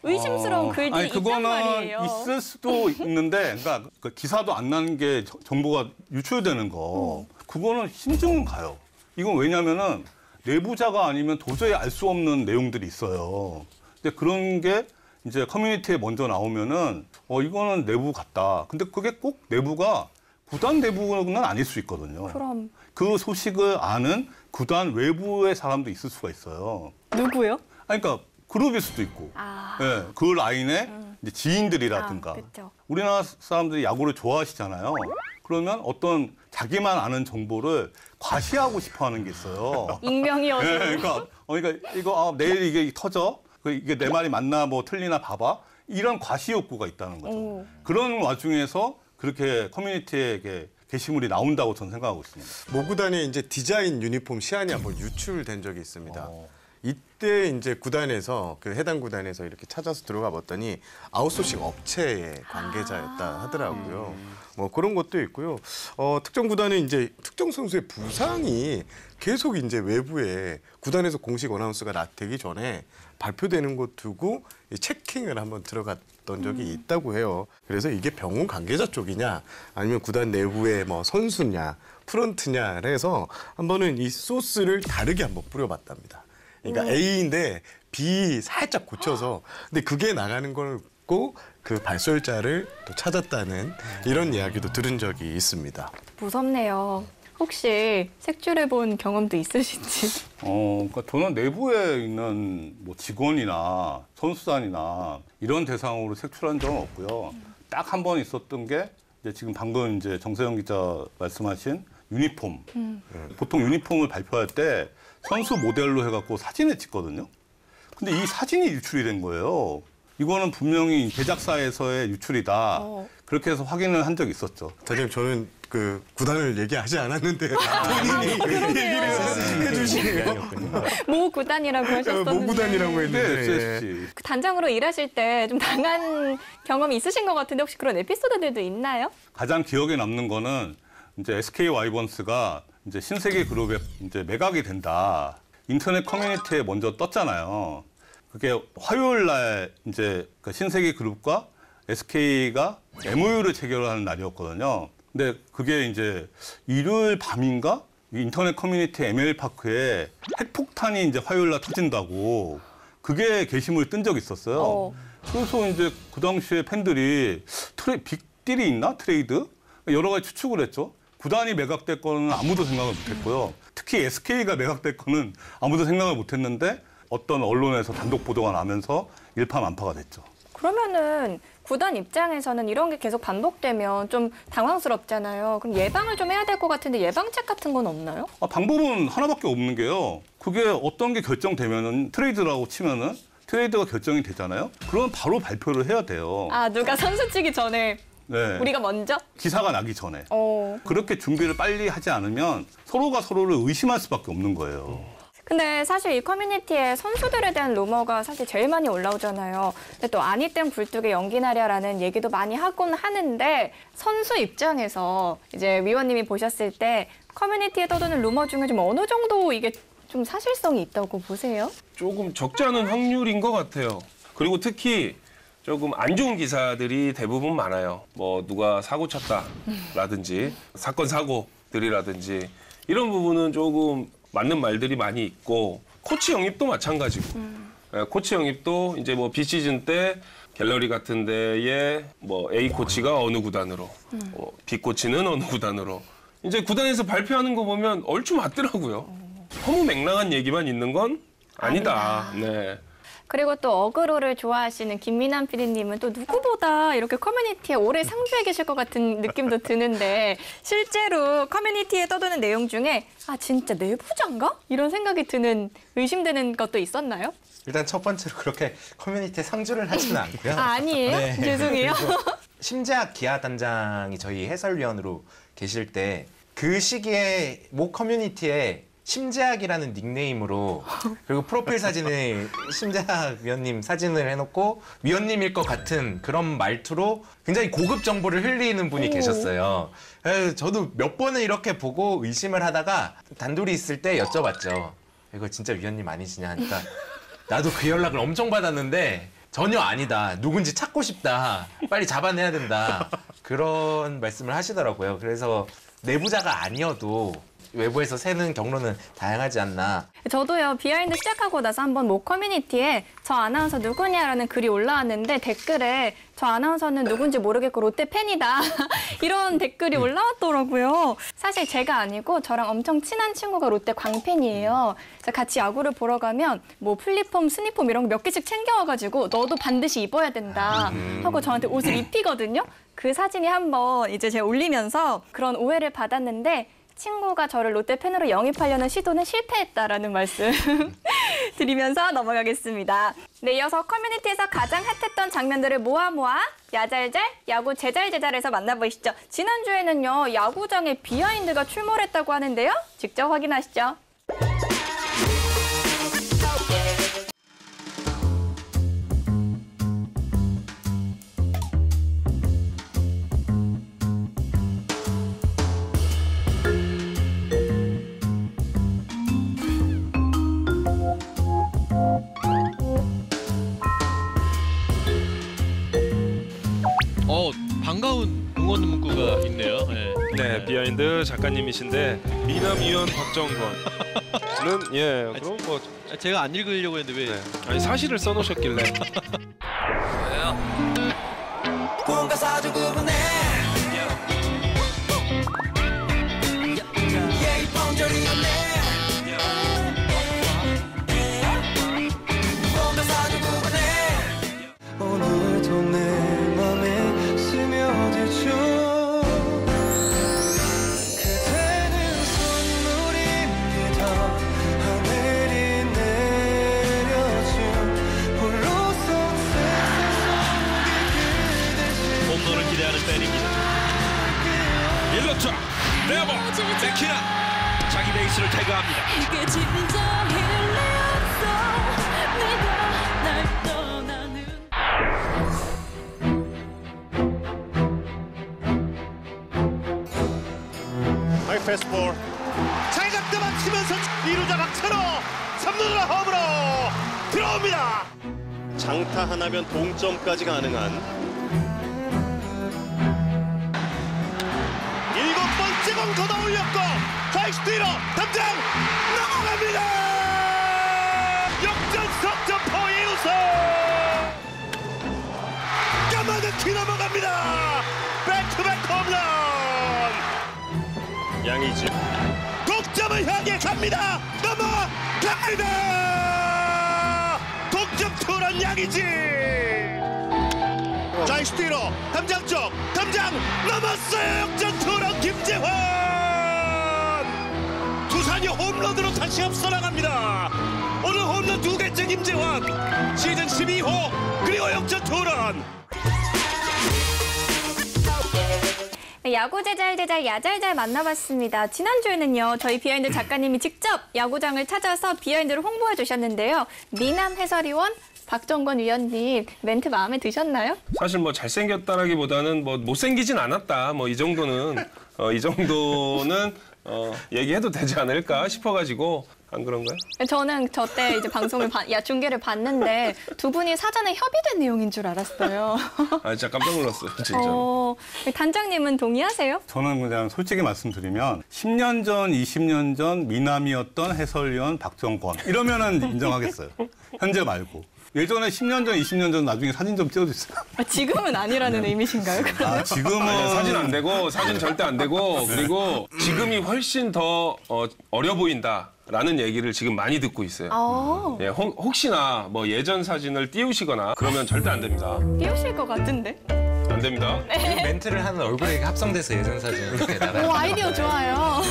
의심스러운 글들이 아니, 있단 그거는 말이에요. 있을 수도 있는데, 그러니까 그 기사도 안 나는 게 정보가 유출되는 거, 그거는 심증은 가요. 이건 왜냐면은 내부자가 아니면 도저히 알 수 없는 내용들이 있어요. 근데 그런 게 이제 커뮤니티에 먼저 나오면은 이거는 내부 같다. 근데 그게 꼭 내부가 구단 내부는 아닐 수 있거든요. 그럼 그 소식을 아는 구단 외부의 사람도 있을 수가 있어요. 누구요? 아니, 그러니까 그룹일 수도 있고, 아. 예, 그 라인의 이제 지인들이라든가. 아, 그쵸. 우리나라 사람들이 야구를 좋아하시잖아요. 그러면 어떤 자기만 아는 정보를 과시하고 싶어하는 게 있어요. 익명이어도. 예, 그러니까 이거 내일 이게 터져. 이게 내 말이 맞나 뭐 틀리나 봐봐. 이런 과시 욕구가 있다는 거죠. 오. 그런 와중에서 그렇게 커뮤니티에 게시물이 나온다고 저는 생각하고 있습니다. 모 구단의 이제 디자인 유니폼 시안이 한번 유출된 적이 있습니다. 이때 이제 구단에서 그 해당 구단에서 이렇게 찾아서 들어가 봤더니 아웃소싱 업체의 관계자였다 하더라고요. 뭐 그런 것도 있고요. 특정 구단은 이제 특정 선수의 부상이 계속 이제 외부에 구단에서 공식 어나운스가 되기 전에 발표되는 것 두고 체킹을 한번 들어갔던 적이 있다고 해요. 그래서 이게 병원 관계자 쪽이냐 아니면 구단 내부의 뭐 선수냐 프런트냐 해서 한번은 이 소스를 다르게 한번 뿌려봤답니다. 그러니까 A인데 B 살짝 고쳐서 근데 그게 나가는 걸 꼭 그 발설자를 또 찾았다는 이런 이야기도 들은 적이 있습니다. 무섭네요. 혹시 색출해 본 경험도 있으신지? 그러니까 저는 내부에 있는 뭐 직원이나 선수단이나 이런 대상으로 색출한 적은 없고요. 딱 한 번 있었던 게 이제 지금 방금 이제 정세영 기자 말씀하신 유니폼. 보통 유니폼을 발표할 때 선수 모델로 해갖고 사진을 찍거든요. 근데 이 사진이 유출이 된 거예요. 이거는 분명히 제작사에서의 유출이다. 그렇게 해서 확인을 한 적이 있었죠. 사장님 저는 그 구단을 얘기하지 않았는데 본인이 얘기를 해주시네요. 모 구단이라고 하셨었는데. 모 구단이라고 네, 했는데 SSG. 그 단장으로 일하실 때 좀 당한 경험이 있으신 것 같은데 혹시 그런 에피소드들도 있나요? 가장 기억에 남는 거는 이제 SK 와이번스가 이제 신세계 그룹에 이제 매각이 된다. 인터넷 커뮤니티에 먼저 떴잖아요. 그게 화요일 날 이제 그 신세계 그룹과 SK가 MOU를 체결하는 날이었거든요. 근데 그게 이제 일요일 밤인가? 인터넷 커뮤니티 ML파크에 핵폭탄이 이제 화요일 날 터진다고 그게 게시물이 뜬 적이 있었어요. 그래서 이제 그 당시에 팬들이 빅딜이 있나? 트레이드? 여러 가지 추측을 했죠. 구단이 매각될 거는 아무도 생각을 못했고요. 특히 SK가 매각될 거는 아무도 생각을 못했는데 어떤 언론에서 단독 보도가 나면서 일파만파가 됐죠. 그러면은 구단 입장에서는 이런 게 계속 반복되면 좀 당황스럽잖아요. 그럼 예방을 좀 해야 될 것 같은데 예방책 같은 건 없나요? 방법은 하나밖에 없는 게요. 그게 어떤 게 결정되면은 트레이드라고 치면은 트레이드가 결정이 되잖아요. 그럼 바로 발표를 해야 돼요. 아, 누가 선수 치기 전에 네. 우리가 먼저? 기사가 나기 전에. 어. 그렇게 준비를 빨리 하지 않으면 서로가 서로를 의심할 수밖에 없는 거예요. 근데 사실 이 커뮤니티에 선수들에 대한 루머가 사실 제일 많이 올라오잖아요. 근데 또 아니 땐 굴뚝에 연기나랴라는 얘기도 많이 하곤 하는데 선수 입장에서 이제 위원님이 보셨을 때 커뮤니티에 떠도는 루머 중에 좀 어느 정도 이게 좀 사실성이 있다고 보세요? 조금 적지 않은 확률인 것 같아요. 그리고 특히 조금 안 좋은 기사들이 대부분 많아요. 뭐 누가 사고 쳤다라든지 사건 사고들이라든지 이런 부분은 조금 맞는 말들이 많이 있고 코치 영입도 마찬가지고 코치 영입도 이제 뭐 비시즌 때 갤러리 같은 데에 뭐 A 코치가 어느 구단으로 B 코치는 어느 구단으로 이제 구단에서 발표하는 거 보면 얼추 맞더라고요. 허무맹랑한 얘기만 있는 건 아니다. 네. 그리고 또 어그로를 좋아하시는 김민환 PD님은 또 누구보다 이렇게 커뮤니티에 오래 상주해 계실 것 같은 느낌도 드는데 실제로 커뮤니티에 떠도는 내용 중에 아 진짜 내부자인가? 이런 생각이 드는 의심되는 것도 있었나요? 일단 첫 번째로 그렇게 커뮤니티에 상주를 하지는 않고요. 아, 아니에요? 네. 죄송해요. 심재학 기아 단장이 저희 해설위원으로 계실 때 그 시기에 모 커뮤니티에 심재학이라는 닉네임으로 그리고 프로필 사진에 심재학 위원님 사진을 해놓고 위원님일 것 같은 그런 말투로 굉장히 고급 정보를 흘리는 분이 계셨어요. 그래서 저도 몇 번을 이렇게 보고 의심을 하다가 단둘이 있을 때 여쭤봤죠. 이거 진짜 위원님 아니시냐 하니까 나도 그 연락을 엄청 받았는데 전혀 아니다. 누군지 찾고 싶다. 빨리 잡아내야 된다. 그런 말씀을 하시더라고요. 그래서 내부자가 아니어도 외부에서 새는 경로는 다양하지 않나. 저도요, 비하인드 시작하고 나서 한번 모 커뮤니티에 저 아나운서 누구냐라는 글이 올라왔는데 댓글에 저 아나운서는 누군지 모르겠고 롯데 팬이다. 이런 댓글이 올라왔더라고요. 사실 제가 아니고 저랑 엄청 친한 친구가 롯데 광팬이에요. 그래서 같이 야구를 보러 가면 뭐 플리폼, 스니폼 이런 거 몇 개씩 챙겨와가지고 너도 반드시 입어야 된다 하고 저한테 옷을 입히거든요. 그 사진이 한번 이제 제가 올리면서 그런 오해를 받았는데 친구가 저를 롯데 팬으로 영입하려는 시도는 실패했다라는 말씀 드리면서 넘어가겠습니다. 네, 이어서 커뮤니티에서 가장 핫했던 장면들을 모아 야잘잘, 야구 제잘제잘에서 만나보시죠. 지난주에는요, 야구장에 비하인드가 출몰했다고 하는데요. 직접 확인하시죠. 반가운 응원 문구가 있네요. 네. 네, 비하인드 작가님이신데 미남 위원 박정권은 예, 그럼 뭐 제가 안 읽으려고 했는데 왜? 네. 아니 사실을 써놓으셨길래. 꿈과 사주 구분해 예의 범절이 없네 꿈과 사주 구분해 오늘도 내 맘에 스며들죠 그대는 선물입니다 하늘이 내려준 홀로선 세상 속에 그대시 홈런을 기대하는 팬입니다. 1루차 레버 맥키나 자기 베이스를 태그합니다. 이게 진짜 일리 없어 네가 날 떠나는 하이 패스트볼 잘각도 맞히면서 2루자 박찬호 3루자 홈으로 들어옵니다. 장타 하나면 동점까지 가능한 7번째 공 걷어 올렸고 좌익수 뒤로 담장 넘어갑니다. 역전 석점포 이우석 까마득히 넘어갑니다. 백투백 홈런 양의지 독점을 향해 갑니다. 넘어갑니다. 독점 투런 양의지 좌익수 뒤로 담장 쪽 담장 넘었어요. 역전 투런 김재환 두산이 홈런으로 다시 앞서 나갑니다. 오늘 홈런 2개째 김재환 시즌 12호 그리고 역전 투런. 네, 야구 제잘제잘 야잘잘 만나봤습니다. 지난주에는요, 저희 비하인드 작가님이 직접 야구장을 찾아서 비하인드를 홍보해 주셨는데요. 미남 해설위원 박정권 위원님 멘트 마음에 드셨나요? 사실 뭐 잘생겼다라기보다는 뭐 못생기진 않았다. 뭐 이 정도는 얘기해도 되지 않을까 싶어가지고 안 그런가요? 저는 저때 이제 방송을 중계를 봤는데 두 분이 사전에 협의된 내용인 줄 알았어요. 아 진짜 깜짝 놀랐어요, 진짜. 단장님은 동의하세요? 저는 그냥 솔직히 말씀드리면 10년 전, 20년 전 미남이었던 해설위원 박정권 이러면은 인정하겠어요. 현재 말고. 예전에 10년 전, 20년 전 나중에 사진 좀 찍어주세요. 지금은 아니라는 의미신가요? 그러면? 지금은 사진 안 되고 사진 절대 안 되고 그리고 지금이 훨씬 더 어려 보인다라는 얘기를 지금 많이 듣고 있어요. 예, 혹시나 뭐 예전 사진을 띄우시거나 그러면 절대 안 됩니다. 띄우실 것 같은데? 안 됩니다. 멘트를 하는 얼굴에 합성돼서 예전 사진 이렇게 나가요. 아이디어 좋아요.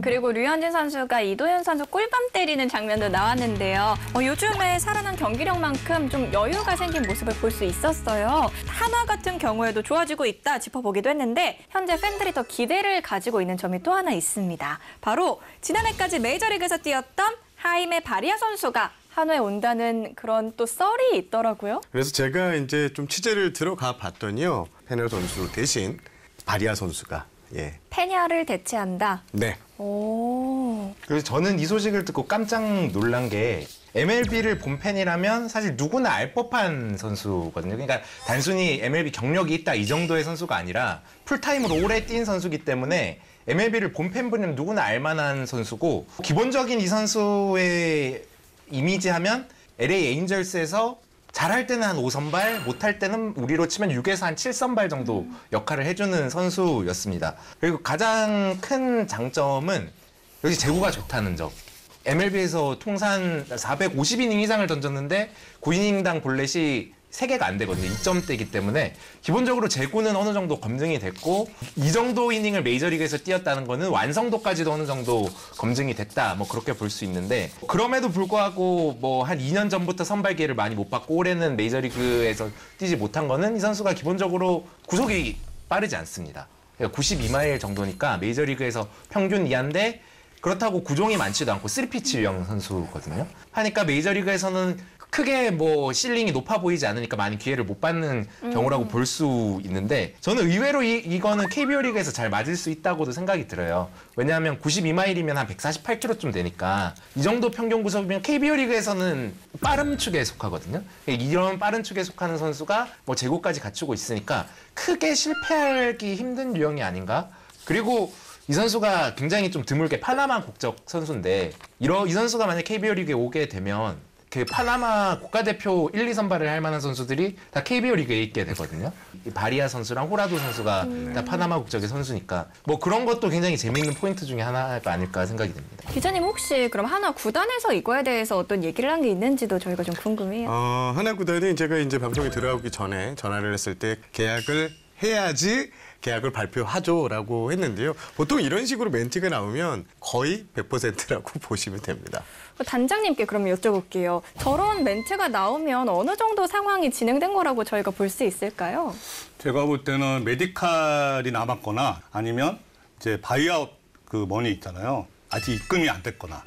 그리고 류현진 선수가 이도현 선수 꿀밤 때리는 장면도 나왔는데요. 요즘에 살아난 경기력만큼 좀 여유가 생긴 모습을 볼 수 있었어요. 한화 같은 경우에도 좋아지고 있다 짚어보기도 했는데 현재 팬들이 더 기대를 가지고 있는 점이 또 하나 있습니다. 바로 지난해까지 메이저리그에서 뛰었던 하임의 바리아 선수가 한화에 온다는 그런 또 썰이 있더라고요. 그래서 제가 이제 좀 취재를 들어가 봤더니요. 페냐 선수 대신 바리아 선수가 페냐를 대체한다. 네. 오. 그래서 저는 이 소식을 듣고 깜짝 놀란 게 MLB를 본 팬이라면 사실 누구나 알 법한 선수거든요. 그러니까 단순히 MLB 경력이 있다 이 정도의 선수가 아니라 풀타임으로 오래 뛴 선수기 때문에 MLB를 본 팬분이면 누구나 알 만한 선수고 기본적인 이 선수의 이미지 하면 LA 에인절스에서 잘할 때는 한 5선발, 못할 때는 우리로 치면 6에서 한 7선발 정도 역할을 해주는 선수였습니다. 그리고 가장 큰 장점은 여기 제구가 좋다는 점. MLB에서 통산 450이닝 이상을 던졌는데 9이닝당 볼넷이 3개가 안 되거든요. 2점대이기 때문에 기본적으로 제구는 어느 정도 검증이 됐고 이 정도 이닝을 메이저리그에서 뛰었다는 거는 완성도까지도 어느 정도 검증이 됐다. 뭐 그렇게 볼 수 있는데 그럼에도 불구하고 뭐 한 2년 전부터 선발 기회를 많이 못 받고 올해는 메이저리그에서 뛰지 못한 거는 이 선수가 기본적으로 구속이 빠르지 않습니다. 그러니까 92마일 정도니까 메이저리그에서 평균 이하인데 그렇다고 구종이 많지도 않고 3피치 유형 선수거든요. 하니까 메이저리그에서는 크게 뭐 실링이 높아 보이지 않으니까 많이 기회를 못 받는 경우라고 볼 수 있는데 저는 의외로 이거는 KBO 리그에서 잘 맞을 수 있다고도 생각이 들어요. 왜냐하면 92마일이면 한 148km쯤 되니까 이 정도 평균 구속이면 KBO 리그에서는 빠른 축에 속하거든요. 이런 빠른 축에 속하는 선수가 뭐 제구까지 갖추고 있으니까 크게 실패하기 힘든 유형이 아닌가? 그리고 이 선수가 굉장히 좀 드물게 파나마 국적 선수인데 이 선수가 만약 KBO 리그에 오게 되면 그 파나마 국가대표 1, 2선발을 할 만한 선수들이 다 KBO 리그에 있게 되거든요. 이 바리아 선수랑 호라도 선수가 다 파나마 국적의 선수니까 뭐 그런 것도 굉장히 재미있는 포인트 중에 하나가 아닐까 생각이 됩니다. 기자님 혹시 그럼 한화 구단에서 이거에 대해서 어떤 얘기를 한 게 있는지도 저희가 좀 궁금해요. 한화 구단이 제가 이제 방송에 들어가기 전에 전화를 했을 때 계약을 해야지 계약을 발표하죠라고 했는데요. 보통 이런 식으로 멘트가 나오면 거의 100%라고 보시면 됩니다. 단장님께 그러면 여쭤볼게요. 저런 멘트가 나오면 어느 정도 상황이 진행된 거라고 저희가 볼 수 있을까요? 제가 볼 때는 메디칼이 남았거나 아니면 이제 바이아웃 그 머니 있잖아요. 아직 입금이 안 됐거나.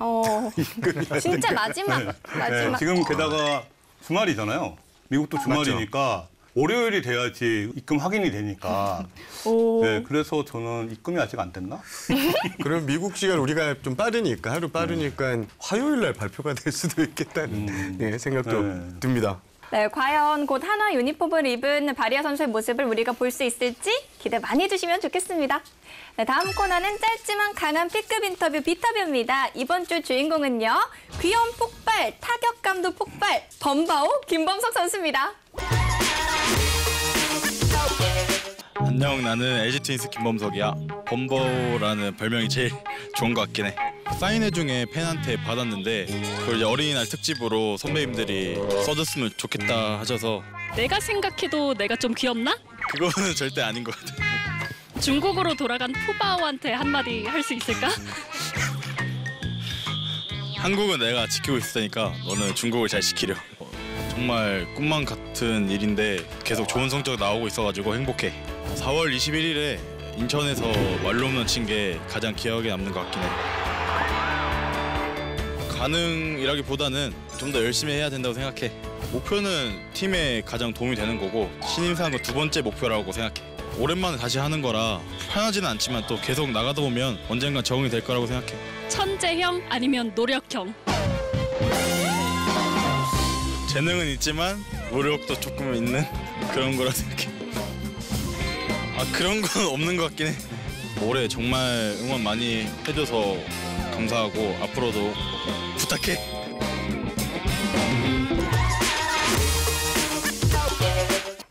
진짜 마지막. 네, 지금 게다가 주말이잖아요. 미국도 주말이니까 월요일이 돼야지 입금 확인이 되니까. 네, 그래서 저는 입금이 아직 안 됐나? 그럼 미국 시간 우리가 좀 빠르니까 하루 빠르니까 화요일 날 발표가 될 수도 있겠다는 생각도 듭니다. 네, 과연 곧 한화 유니폼을 입은 바리아 선수의 모습을 우리가 볼 수 있을지 기대 많이 해주시면 좋겠습니다. 네, 다음 코너는 짧지만 강한 B급 인터뷰 B터뷰입니다. 이번 주 주인공은요. 귀여운 폭발, 타격감도 폭발, 범바오 김범석 선수입니다. 안녕, 나는 LG 트윈스 김범석이야. 범버라는 별명이 제일 좋은 것 같긴 해. 사인회 중에 팬한테 받았는데 그걸 이제 어린이날 특집으로 선배님들이 써줬으면 좋겠다 하셔서. 내가 생각해도 내가 좀 귀엽나? 그거는 절대 아닌 것 같아. 중국으로 돌아간 푸바오한테 한마디 할 수 있을까? 한국은 내가 지키고 있을 테니까 너는 중국을 잘 지키려. 정말 꿈만 같은 일인데 계속 좋은 성적 나오고 있어가지고 행복해. 4월 21일에 인천에서 말홈런 친 게 가장 기억에 남는 것 같긴 해. 가능이라기보다는 좀 더 열심히 해야 된다고 생각해. 목표는 팀에 가장 도움이 되는 거고 신인상은 2번째 목표라고 생각해. 오랜만에 다시 하는 거라 편하지는 않지만 또 계속 나가다 보면 언젠간 적응이 될 거라고 생각해. 천재형 아니면 노력형? 재능은 있지만 노력도 조금 있는 그런 거라 생각해. 그런 건 없는 것 같긴 해. 올해 정말 응원 많이 해줘서 감사하고 앞으로도 부탁해.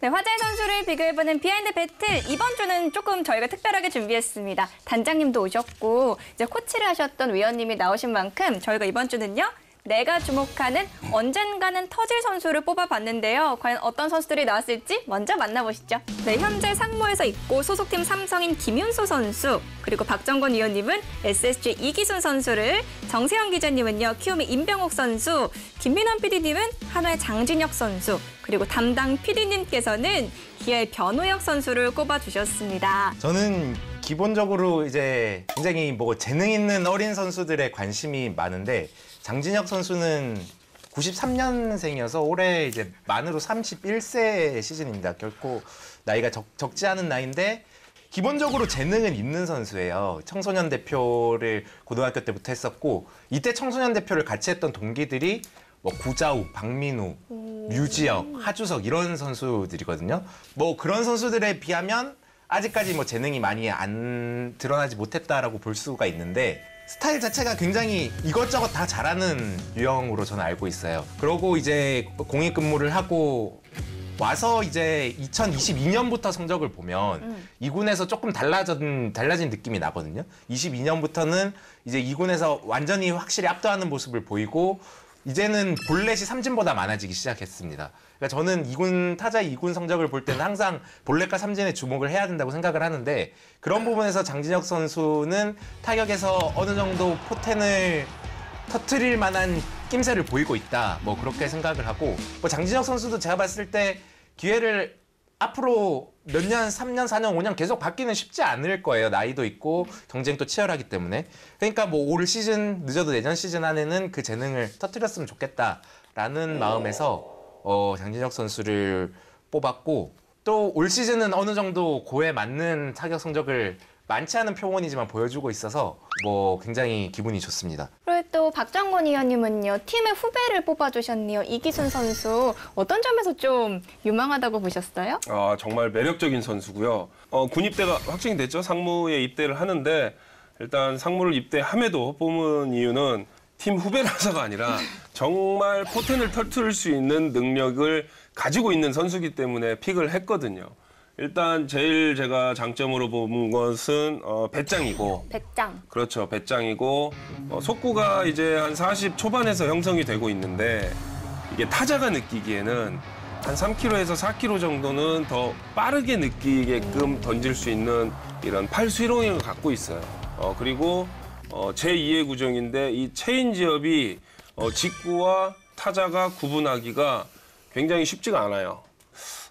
화제의 선수를 비교해보는 비하인드 배틀. 이번 주는 조금 저희가 특별하게 준비했습니다. 단장님도 오셨고 이제 코치를 하셨던 위원님이 나오신 만큼 저희가 이번 주는요. 내가 주목하는 언젠가는 터질 선수를 뽑아봤는데요. 과연 어떤 선수들이 나왔을지 먼저 만나보시죠. 네, 현재 상무에서 있고 소속팀 삼성인 김윤수 선수, 그리고 박정권 위원님은 SSG 이기순 선수를, 정세영 기자님은요 키움의 임병옥 선수, 김민원 PD님은 한화의 장진혁 선수, 그리고 담당 PD님께서는 기아의 변호혁 선수를 꼽아주셨습니다. 저는 기본적으로 이제 굉장히 뭐 재능 있는 어린 선수들의 관심이 많은데 장진혁 선수는 93년생이어서 올해 이제 만으로 31세 시즌입니다. 결코 나이가 적지 않은 나이인데 기본적으로 재능은 있는 선수예요. 청소년 대표를 고등학교 때부터 했었고 이때 청소년 대표를 같이 했던 동기들이 뭐 구자욱, 박민우, 류지혁, 하주석 이런 선수들이거든요. 뭐 그런 선수들에 비하면 아직까지 뭐 재능이 많이 안 드러나지 못했다라고 볼 수가 있는데 스타일 자체가 굉장히 이것저것 다 잘하는 유형으로 저는 알고 있어요. 그러고 이제 공익 근무를 하고 와서 이제 2022년부터 성적을 보면 2군에서 조금 달라진 느낌이 나거든요. 22년부터는 이제 2군에서 완전히 확실히 압도하는 모습을 보이고 이제는 볼넷이 삼진보다 많아지기 시작했습니다. 그러니까 저는 2군 타자 2군 성적을 볼 때는 항상 볼넷과 삼진에 주목을 해야 된다고 생각을 하는데 그런 부분에서 장진혁 선수는 타격에서 어느 정도 포텐을 터트릴 만한 낌새를 보이고 있다. 뭐 그렇게 생각을 하고 뭐 장진혁 선수도 제가 봤을 때 기회를 앞으로 몇 년, 3년, 4년, 5년 계속 받기는 쉽지 않을 거예요. 나이도 있고 경쟁도 치열하기 때문에. 그러니까 뭐 올 시즌, 늦어도 내년 시즌 안에는 그 재능을 터뜨렸으면 좋겠다라는 마음에서 장진혁 선수를 뽑았고 또 올 시즌은 어느 정도 고에 맞는 타격 성적을 많지 않은 표본이지만 보여주고 있어서 뭐 굉장히 기분이 좋습니다. 그리고 또 박정권 위원님은요 팀의 후배를 뽑아주셨네요. 이기순 선수 어떤 점에서 좀 유망하다고 보셨어요? 정말 매력적인 선수고요. 군 입대가 확정이 됐죠. 상무에 입대를 하는데 일단 상무를 입대함에도 뽑은 이유는 팀 후배라서가 아니라 정말 포텐을 터뜨릴 수 있는 능력을 가지고 있는 선수이기 때문에 픽을 했거든요. 일단 제일 제가 장점으로 본 것은 배짱이고. 배짱. 그렇죠. 배짱이고 속구가 이제 한 40 초반에서 형성이 되고 있는데 이게 타자가 느끼기에는 한 3km에서 4km 정도는 더 빠르게 느끼게끔 던질 수 있는 이런 팔수이롱을 갖고 있어요. 그리고 제2의 구종인데 이 체인지업이 직구와 타자가 구분하기가 굉장히 쉽지가 않아요.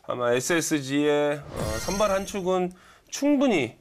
아마 SSG의 선발 한 축은 충분히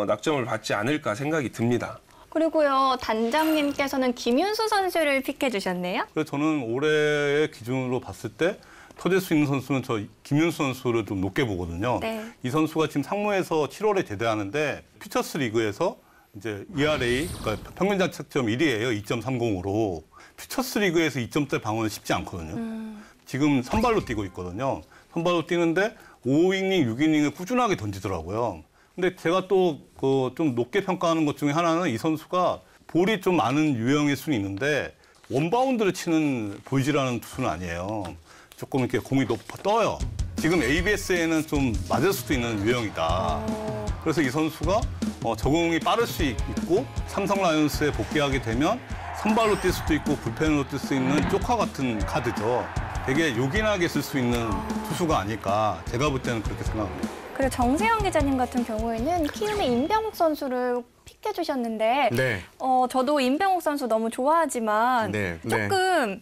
낙점을 받지 않을까 생각이 듭니다. 그리고요 단장님께서는 김윤수 선수를 픽해 주셨네요. 그래서 저는 올해의 기준으로 봤을 때 터질 수 있는 선수는 저 김윤수 선수를 좀 높게 보거든요. 네. 이 선수가 지금 상무에서 7월에 제대하는데 퓨처스 리그에서 이제 ERA, 그러니까 평균 자책점 1위예요. 2.30으로. 퓨처스 리그에서 2점대 방어는 쉽지 않거든요. 지금 선발로 뛰고 있거든요. 선발로 뛰는데 5이닝, 6이닝을 꾸준하게 던지더라고요. 근데 제가 또 좀 높게 평가하는 것 중에 하나는 이 선수가 볼이 좀 많은 유형일 수는 있는데 원바운드를 치는 보이지라는 투수는 아니에요. 조금 이렇게 공이 높아 떠요. 지금 ABS에는 좀 맞을 수도 있는 유형이다. 그래서 이 선수가 적응이 빠를 수 있고 삼성 라이온스에 복귀하게 되면 선발로 뛸 수도 있고 불펜으로 뛸 수 있는 조카 같은 카드죠. 되게 요긴하게 쓸 수 있는 투수가 아닐까 제가 볼 때는 그렇게 생각합니다. 그리고 정세영 기자님 같은 경우에는 키움의 임병욱 선수를 픽해 주셨는데 네. 저도 임병욱 선수 너무 좋아하지만 네, 조금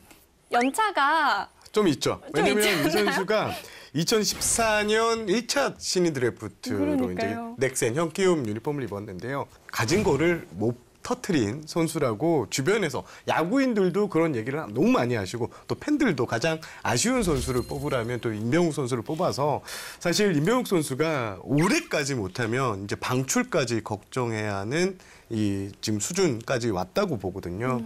연차가 좀 있죠. 좀 왜냐면 있지 이 선수가 2014년 1차 신인 드래프트로 그러니까요. 이제 넥센 형 키움 유니폼을 입었는데요. 가진 거를 못 터트린 선수라고 주변에서 야구인들도 그런 얘기를 너무 많이 하시고 또 팬들도 가장 아쉬운 선수를 뽑으라면 또 임병욱 선수를 뽑아서 사실 임병욱 선수가 올해까지 못하면 이제 방출까지 걱정해야 하는 이 지금 수준까지 왔다고 보거든요.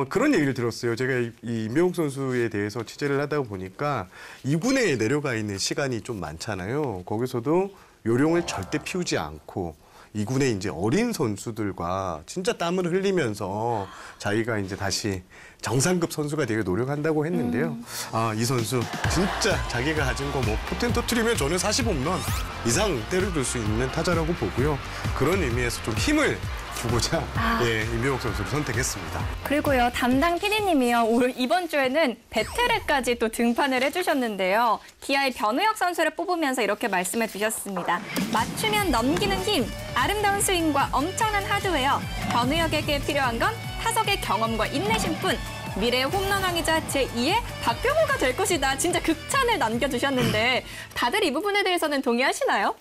그런 얘기를 들었어요. 제가 이 임병욱 선수에 대해서 취재를 하다 보니까 2군에 내려가 있는 시간이 좀 많잖아요. 거기서도 요령을 절대 피우지 않고 2군의 이제 어린 선수들과 진짜 땀을 흘리면서 자기가 이제 다시 정상급 선수가 되게 노력한다고 했는데요. 이 선수 진짜 자기가 가진 거 뭐 포텐 터트리면 저는 40홈런 이상 때려줄 수 있는 타자라고 보고요. 그런 의미에서 좀 힘을 주고자 임병욱 선수를 선택했습니다. 그리고요, 담당 PD님이요, 이번 주에는 배틀에까지 또 등판을 해주셨는데요. 기아의 변우혁 선수를 뽑으면서 이렇게 말씀해 주셨습니다. 맞추면 넘기는 힘, 아름다운 스윙과 엄청난 하드웨어. 변우혁에게 필요한 건 타석의 경험과 인내심뿐. 미래의 홈런왕이자 제2의 박병호가 될 것이다. 진짜 극찬을 남겨주셨는데 다들 이 부분에 대해서는 동의하시나요?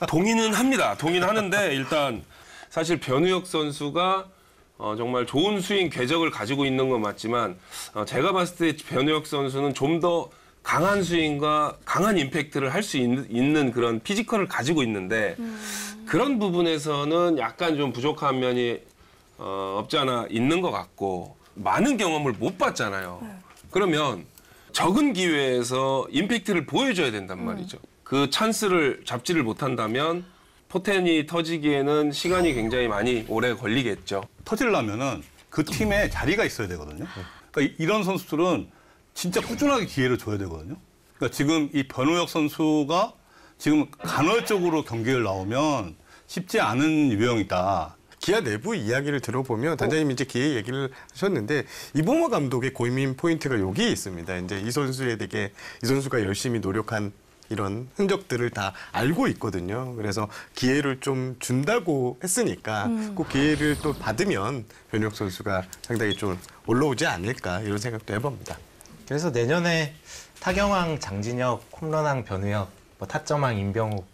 동의는 합니다. 동의는 하는데 일단 사실 변우혁 선수가 정말 좋은 스윙 궤적을 가지고 있는 건 맞지만 제가 봤을 때 변우혁 선수는 좀 더 강한 스윙과 강한 임팩트를 할 수 있는 그런 피지컬을 가지고 있는데 그런 부분에서는 약간 좀 부족한 면이 없지 않아 있는 것 같고 많은 경험을 못 봤잖아요. 그러면 적은 기회에서 임팩트를 보여줘야 된단 말이죠. 그 찬스를 잡지를 못한다면 포텐이 터지기에는 시간이 굉장히 많이 오래 걸리겠죠. 터지려면은 그 팀에 자리가 있어야 되거든요. 그러니까 이런 선수들은 진짜 꾸준하게 기회를 줘야 되거든요. 그러니까 지금 이 변우혁 선수가 지금 간헐적으로 경기를 나오면 쉽지 않은 유형이다. 기아 내부 이야기를 들어보면 단장님이 이제 기회 얘기를 하셨는데 이봉호 감독의 고민 포인트가 여기 있습니다. 이제 이 선수가 열심히 노력한 이런 흔적들을 다 알고 있거든요. 그래서 기회를 좀 준다고 했으니까 그 기회를 또 받으면 변우혁 선수가 상당히 좀 올라오지 않을까 이런 생각도 해봅니다. 그래서 내년에 타경왕 장진혁, 홈런왕 변우혁, 타점왕 임병욱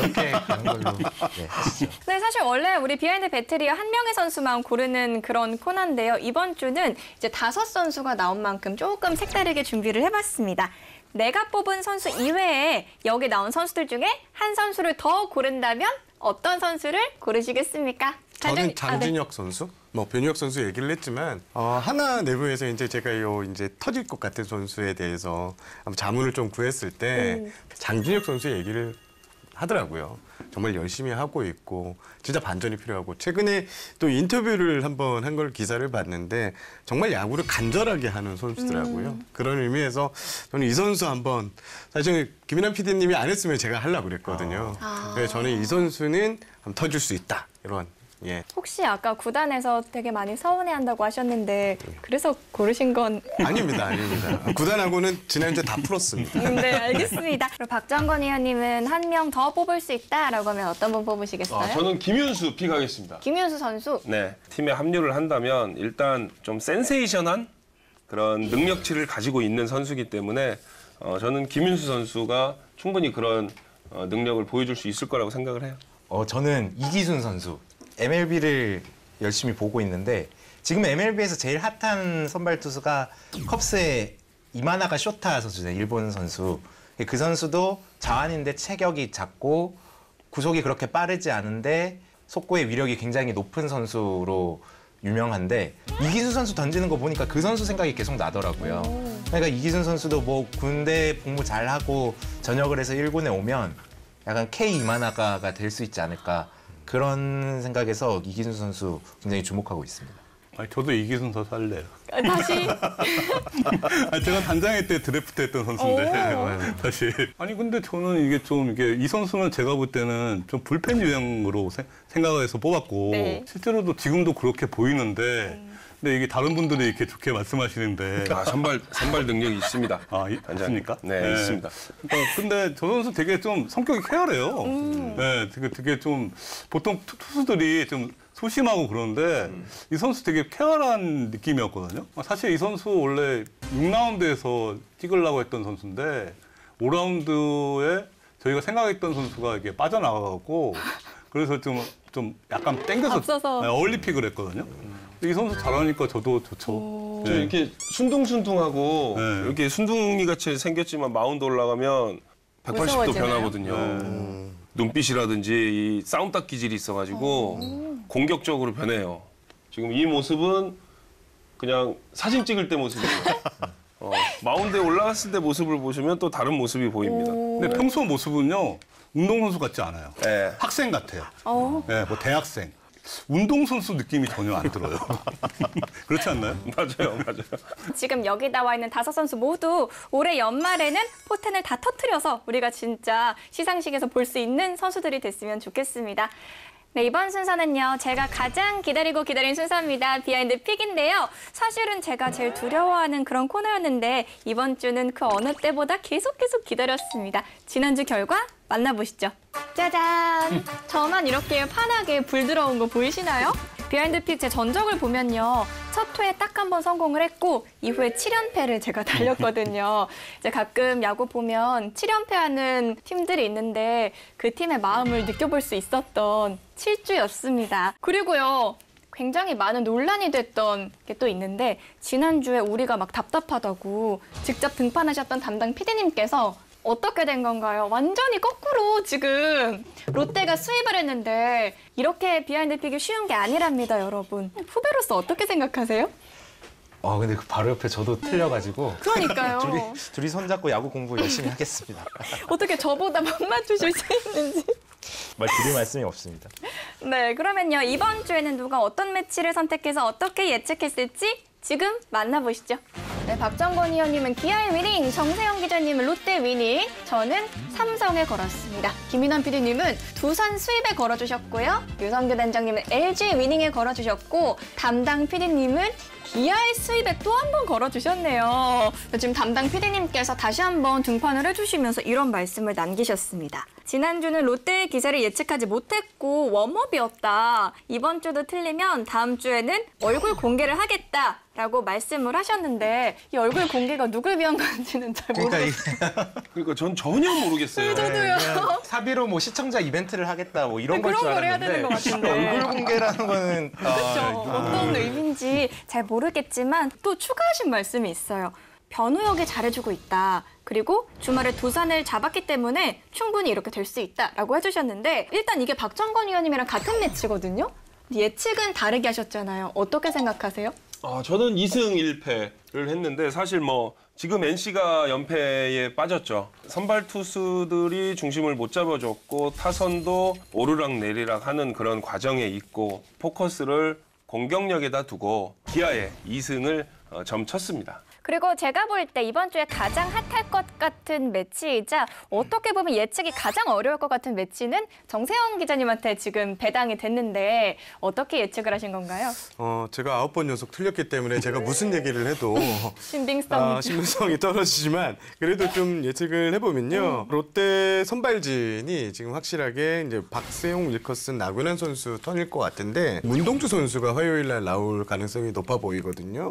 이렇게 가는 걸로 하시죠. 네, 사실 원래 우리 비하인드 배틀이 한 명의 선수만 고르는 그런 코너인데요. 이번 주는 이제 5선수가 나온 만큼 조금 색다르게 준비를 해봤습니다. 내가 뽑은 선수 이외에 여기 나온 선수들 중에 한 선수를 더 고른다면 어떤 선수를 고르시겠습니까? 저는 장진혁 선수, 변우혁 선수 얘기를 했지만 하나 내부에서 이제 제가 이제 터질 것 같은 선수에 대해서 자문을 좀 구했을 때 장진혁 선수 얘기를 하더라고요. 정말 열심히 하고 있고 진짜 반전이 필요하고 최근에 또 인터뷰를 한번 한 걸 기사를 봤는데 정말 야구를 간절하게 하는 선수더라고요. 그런 의미에서 저는 이 선수 한번 사실 김인환 PD님이 안 했으면 제가 하려고 그랬거든요. 그래서 저는 이 선수는 한번 터질 수 있다 이런. 예. 혹시 아까 구단에서 되게 많이 서운해한다고 하셨는데 그래서 고르신 건 아닙니다. 구단하고는 지난주에 다 풀었습니다. 네, 알겠습니다. 그럼 박정건 의원님은 한 명 더 뽑을 수 있다라고 하면 어떤 분 뽑으시겠어요? 저는 김윤수 픽하겠습니다. 김윤수 선수. 네, 팀에 합류를 한다면 일단 좀 센세이션한 그런 능력치를 가지고 있는 선수이기 때문에 저는 김윤수 선수가 충분히 그런 능력을 보여줄 수 있을 거라고 생각을 해요. 저는 이기순 선수. MLB를 열심히 보고 있는데 지금 MLB에서 제일 핫한 선발 투수가 컵스의 이마나가 쇼타 선수잖아요. 일본 선수. 그 선수도 자완인데 체격이 작고 구속이 그렇게 빠르지 않은데 속구의 위력이 굉장히 높은 선수로 유명한데 이기순 선수 던지는 거 보니까 그 선수 생각이 계속 나더라고요. 그러니까 이기순 선수도 군대 복무 잘하고 전역을 해서 1군에 오면 약간 K 이마나가가 될 수 있지 않을까. 그런 생각에서 이기순 선수 굉장히 주목하고 있습니다. 저도 이기순 선수 할래요. 다시? 제가 단장회 때 드래프트 했던 선수인데 사실. 아니 근데 저는 이 선수는 제가 볼 때는 좀 불펜 유형으로 생각해서 뽑았고 실제로도 지금도 그렇게 보이는데 근데 이게 다른 분들이 이렇게 좋게 말씀하시는데 선발 능력이 있습니다. 있습니까? 네, 있습니다. 근데 저 선수 되게 좀 성격이 쾌활해요. 네, 되게 좀 보통 투수들이 좀 소심하고 그런데 이 선수 되게 쾌활한 느낌이었거든요. 사실 이 선수 원래 6라운드에서 찍으려고 했던 선수인데 5라운드에 저희가 생각했던 선수가 이게 빠져나가고 그래서 좀 약간 땡겨서 얼리픽을 했거든요. 이 선수 잘하니까 저도 좋죠. 네. 이렇게 순둥순둥하고 이렇게 순둥이 같이 생겼지만 마운드 올라가면 180도 변하거든요. 눈빛이라든지 이 싸움딱 기질이 있어가지고 공격적으로 변해요. 지금 이 모습은 그냥 사진 찍을 때 모습이에요. 마운드에 올라갔을 때 모습을 보시면 또 다른 모습이 보입니다. 근데 평소 모습은요. 운동선수 같지 않아요. 네. 학생 같아요. 네, 뭐 대학생. 운동선수 느낌이 전혀 안 들어요. 그렇지 않나요? 맞아요. 지금 여기 나와 있는 5선수 모두 올해 연말에는 포텐을 다 터뜨려서 우리가 진짜 시상식에서 볼 수 있는 선수들이 됐으면 좋겠습니다. 네, 이번 순서는요. 제가 가장 기다린 순서입니다. 비하인드 픽인데요. 사실은 제가 제일 두려워하는 그런 코너였는데 이번 주는 그 어느 때보다 계속 기다렸습니다. 지난주 결과 만나보시죠. 짜잔! 저만 이렇게 환하게 불 들어온 거 보이시나요? 비하인드 픽 제 전적을 보면요. 첫 회에 딱 한 번 성공을 했고 이후에 7연패를 제가 달렸거든요. 이제 가끔 야구 보면 7연패하는 팀들이 있는데 그 팀의 마음을 느껴볼 수 있었던 7주였습니다. 그리고요. 굉장히 많은 논란이 됐던 게 또 있는데 지난주에 우리가 막 답답하다고 직접 등판하셨던 담당 PD님께서 어떻게 된 건가요? 완전히 거꾸로 지금 롯데가 수입을 했는데 이렇게 비하인드 픽이 쉬운 게 아니랍니다, 여러분. 후배로서 어떻게 생각하세요? 근데 그 바로 옆에 저도 틀려가지고. 그러니까요. 둘이 손잡고 야구 공부 열심히 하겠습니다. 어떻게 저보다 못 맞추실 수 있는지. 드릴 말씀이 없습니다. 네, 그러면요. 이번 주에는 누가 어떤 매치를 선택해서 어떻게 예측했을지 지금 만나보시죠. 네, 박정권 의원님은 기아의 위닝, 정세영 기자님은 롯데 위닝, 저는 삼성에 걸었습니다. 김인환 PD님은 두산 수입에 걸어주셨고요. 유성규 단장님은 LG 위닝에 걸어주셨고 담당 PD님은 기아의 수입에 또 한 번 걸어주셨네요. 지금 담당 PD님께서 다시 한번 등판을 해주시면서 이런 말씀을 남기셨습니다. 지난주는 롯데의 기세를 예측하지 못했고 웜업이었다. 이번 주도 틀리면 다음 주에는 얼굴 공개를 하겠다라고 말씀을 하셨는데 이 얼굴 공개가 누굴 위한 건지는 잘 모르겠어요. 그러니까 전 전혀 모르겠어요. 저도요. 사비로 뭐 시청자 이벤트를 하겠다 뭐 이런 네, 걸 줄 그런 걸 해야 알았는데 되는 것 같은데. 얼굴 공개라는 거는 그렇죠. 어떤 의미인지 잘 모르겠지만 또 추가하신 말씀이 있어요. 변우혁이 잘해주고 있다. 그리고 주말에 두산을 잡았기 때문에 충분히 이렇게 될 수 있다라고 해주셨는데 일단 이게 박정권 위원님이랑 같은 매치거든요. 예측은 다르게 하셨잖아요. 어떻게 생각하세요? 저는 2승 1패를 했는데 사실 뭐 지금 NC가 연패에 빠졌죠. 선발 투수들이 중심을 못 잡아줬고 타선도 오르락 내리락 하는 그런 과정에 있고 포커스를 공격력에다 두고 기아에 2승을 점쳤습니다. 그리고 제가 볼 때 이번 주에 가장 핫할 것 같은 매치이자 어떻게 보면 예측이 가장 어려울 것 같은 매치는 정세영 기자님한테 지금 배당이 됐는데 어떻게 예측을 하신 건가요? 제가 9번 연속 틀렸기 때문에 제가 무슨 얘기를 해도 신빙성이 떨어지지만 그래도 좀 예측을 해보면요. 롯데 선발진이 지금 확실하게 이제 박세용, 윌커슨, 나균환 선수 턴일 것 같은데 문동주 선수가 화요일 날 나올 가능성이 높아 보이거든요.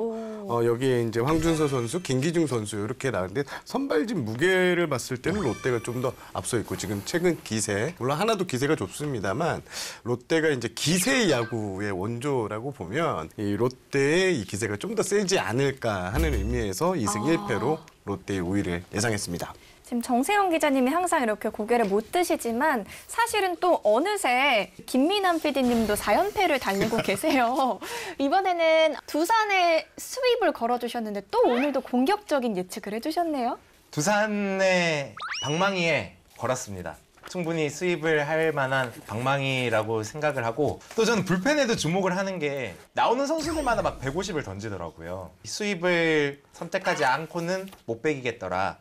여기에 이제 황준서 선수, 김기중 선수 이렇게 나왔는데 선발진 무게를 봤을 때는 롯데가 좀 더 앞서 있고 지금 최근 기세, 물론 하나도 기세가 좋습니다만 롯데가 이제 기세 야구의 원조라고 보면 이 롯데의 이 기세가 좀 더 세지 않을까 하는 의미에서 2승 1패로 롯데의 우위를 예상했습니다. 지금 정세영 기자님이 항상 이렇게 고개를 못 드시지만 사실은 또 어느새 김민환 PD님도 4연패를 달리고 계세요. 이번에는 두산의 수입을 걸어주셨는데 또 오늘도 공격적인 예측을 해주셨네요. 두산의 방망이에 걸었습니다. 충분히 수입을 할 만한 방망이라고 생각을 하고 또 저는 불펜에도 주목을 하는 게 나오는 선수들마다 막 150을 던지더라고요. 수입을 선택하지 않고는 못 빼기겠더라.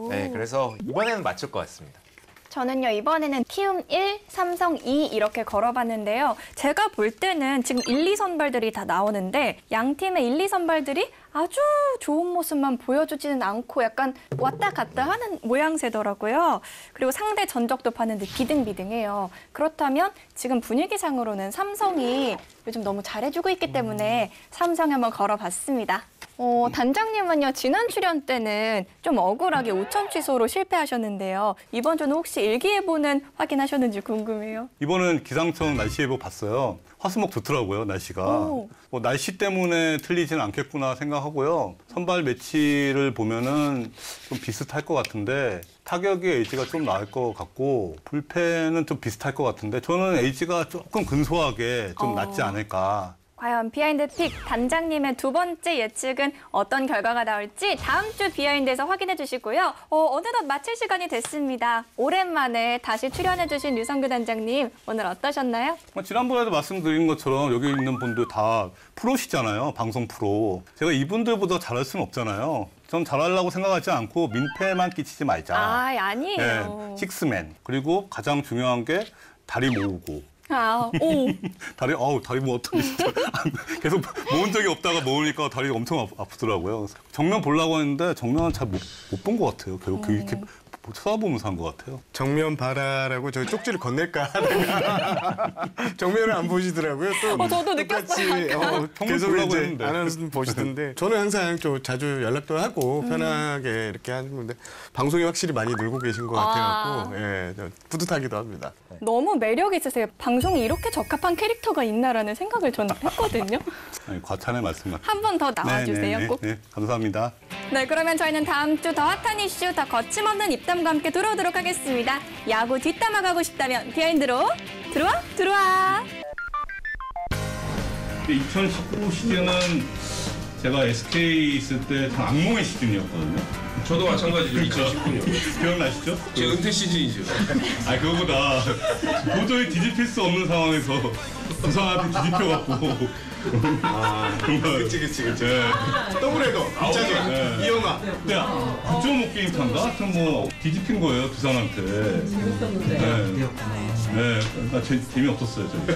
네, 그래서 이번에는 맞출 것 같습니다. 저는요 이번에는 키움 1, 삼성 2 이렇게 걸어봤는데요. 제가 볼 때는 지금 1, 2선발들이 다 나오는데 양 팀의 1, 2선발들이 아주 좋은 모습만 보여주지는 않고 약간 왔다 갔다 하는 모양새더라고요. 그리고 상대 전적도 봤는데 비등비등해요. 그렇다면 지금 분위기상으로는 삼성이 요즘 너무 잘해주고 있기 때문에 삼성에 한번 걸어봤습니다. 단장님은요 지난 출연 때는 좀 억울하게 5천 취소로 실패하셨는데요. 이번 주는 혹시 일기예보는 확인하셨는지 궁금해요. 이번은 기상청 날씨 예보 봤어요. 화수목 좋더라고요, 날씨가. 뭐 날씨 때문에 틀리지는 않겠구나 생각하고요. 선발 매치를 보면은 좀 비슷할 것 같은데 타격이 LG가 좀 나을 것 같고 불펜은 좀 비슷할 것 같은데 저는 LG가 조금 근소하게 좀 낫지 않을까. 과연 비하인드 픽 단장님의 두 번째 예측은 어떤 결과가 나올지 다음 주 비하인드에서 확인해 주시고요. 어느덧 마칠 시간이 됐습니다. 오랜만에 다시 출연해 주신 류성규 단장님, 오늘 어떠셨나요? 지난번에도 말씀드린 것처럼 여기 있는 분들 다 프로시잖아요. 방송 프로. 제가 이분들보다 잘할 수는 없잖아요. 전 잘하려고 생각하지 않고 민폐만 끼치지 말자. 아니에요. 식스맨. 그리고 가장 중요한 게 다리 모으고. 다리 모았더니 진짜 계속 모은 적이 없다가 모으니까 다리가 엄청 아프더라고요. 정면 보려고 했는데 정면은 잘 못 본 것 같아요. 결국 이렇게 쳐다보면서 한 것 같아요. 정면 봐라라고 저 쪽지를 건넬까 하다가 정면을 안 보시더라고요. 또 저도 느꼈어요. 계속 보려고 이제 했는데. 아나운서 보시던데 저는 항상 좀 자주 연락도 하고 편하게 이렇게 하는 건데 방송이 확실히 많이 늘고 계신 것 같아갖고 예, 뿌듯하기도 합니다. 너무 매력 있으세요. 방송에 이렇게 적합한 캐릭터가 있나라는 생각을 저는 했거든요. 아니, 과찬의 말씀 같아요. 한 번 더 나와주세요. 꼭. 네, 감사합니다. 네, 그러면 저희는 다음 주 더 핫한 이슈, 더 거침없는 입담과 함께 돌아오도록 하겠습니다. 야구 뒷담화 가고 싶다면 비하인드로 들어와. 2019 시즌은 제가 SK 있을 때 참 악몽의 시즌이었거든요. 저도 마찬가지죠. 2019년. 기억나시죠? 제 은퇴 시즌이죠. 그거보다 도저히 뒤집힐 수 없는 상황에서 부산한테 뒤집혀갖고. 그치. 네. 더블헤더, 2차전, 이영하. 그때 9.5게임 탄가? 하여튼 뭐 뒤집힌 거예요, 부산한테. 재밌었는데. 네. 재미없었어요, 저는.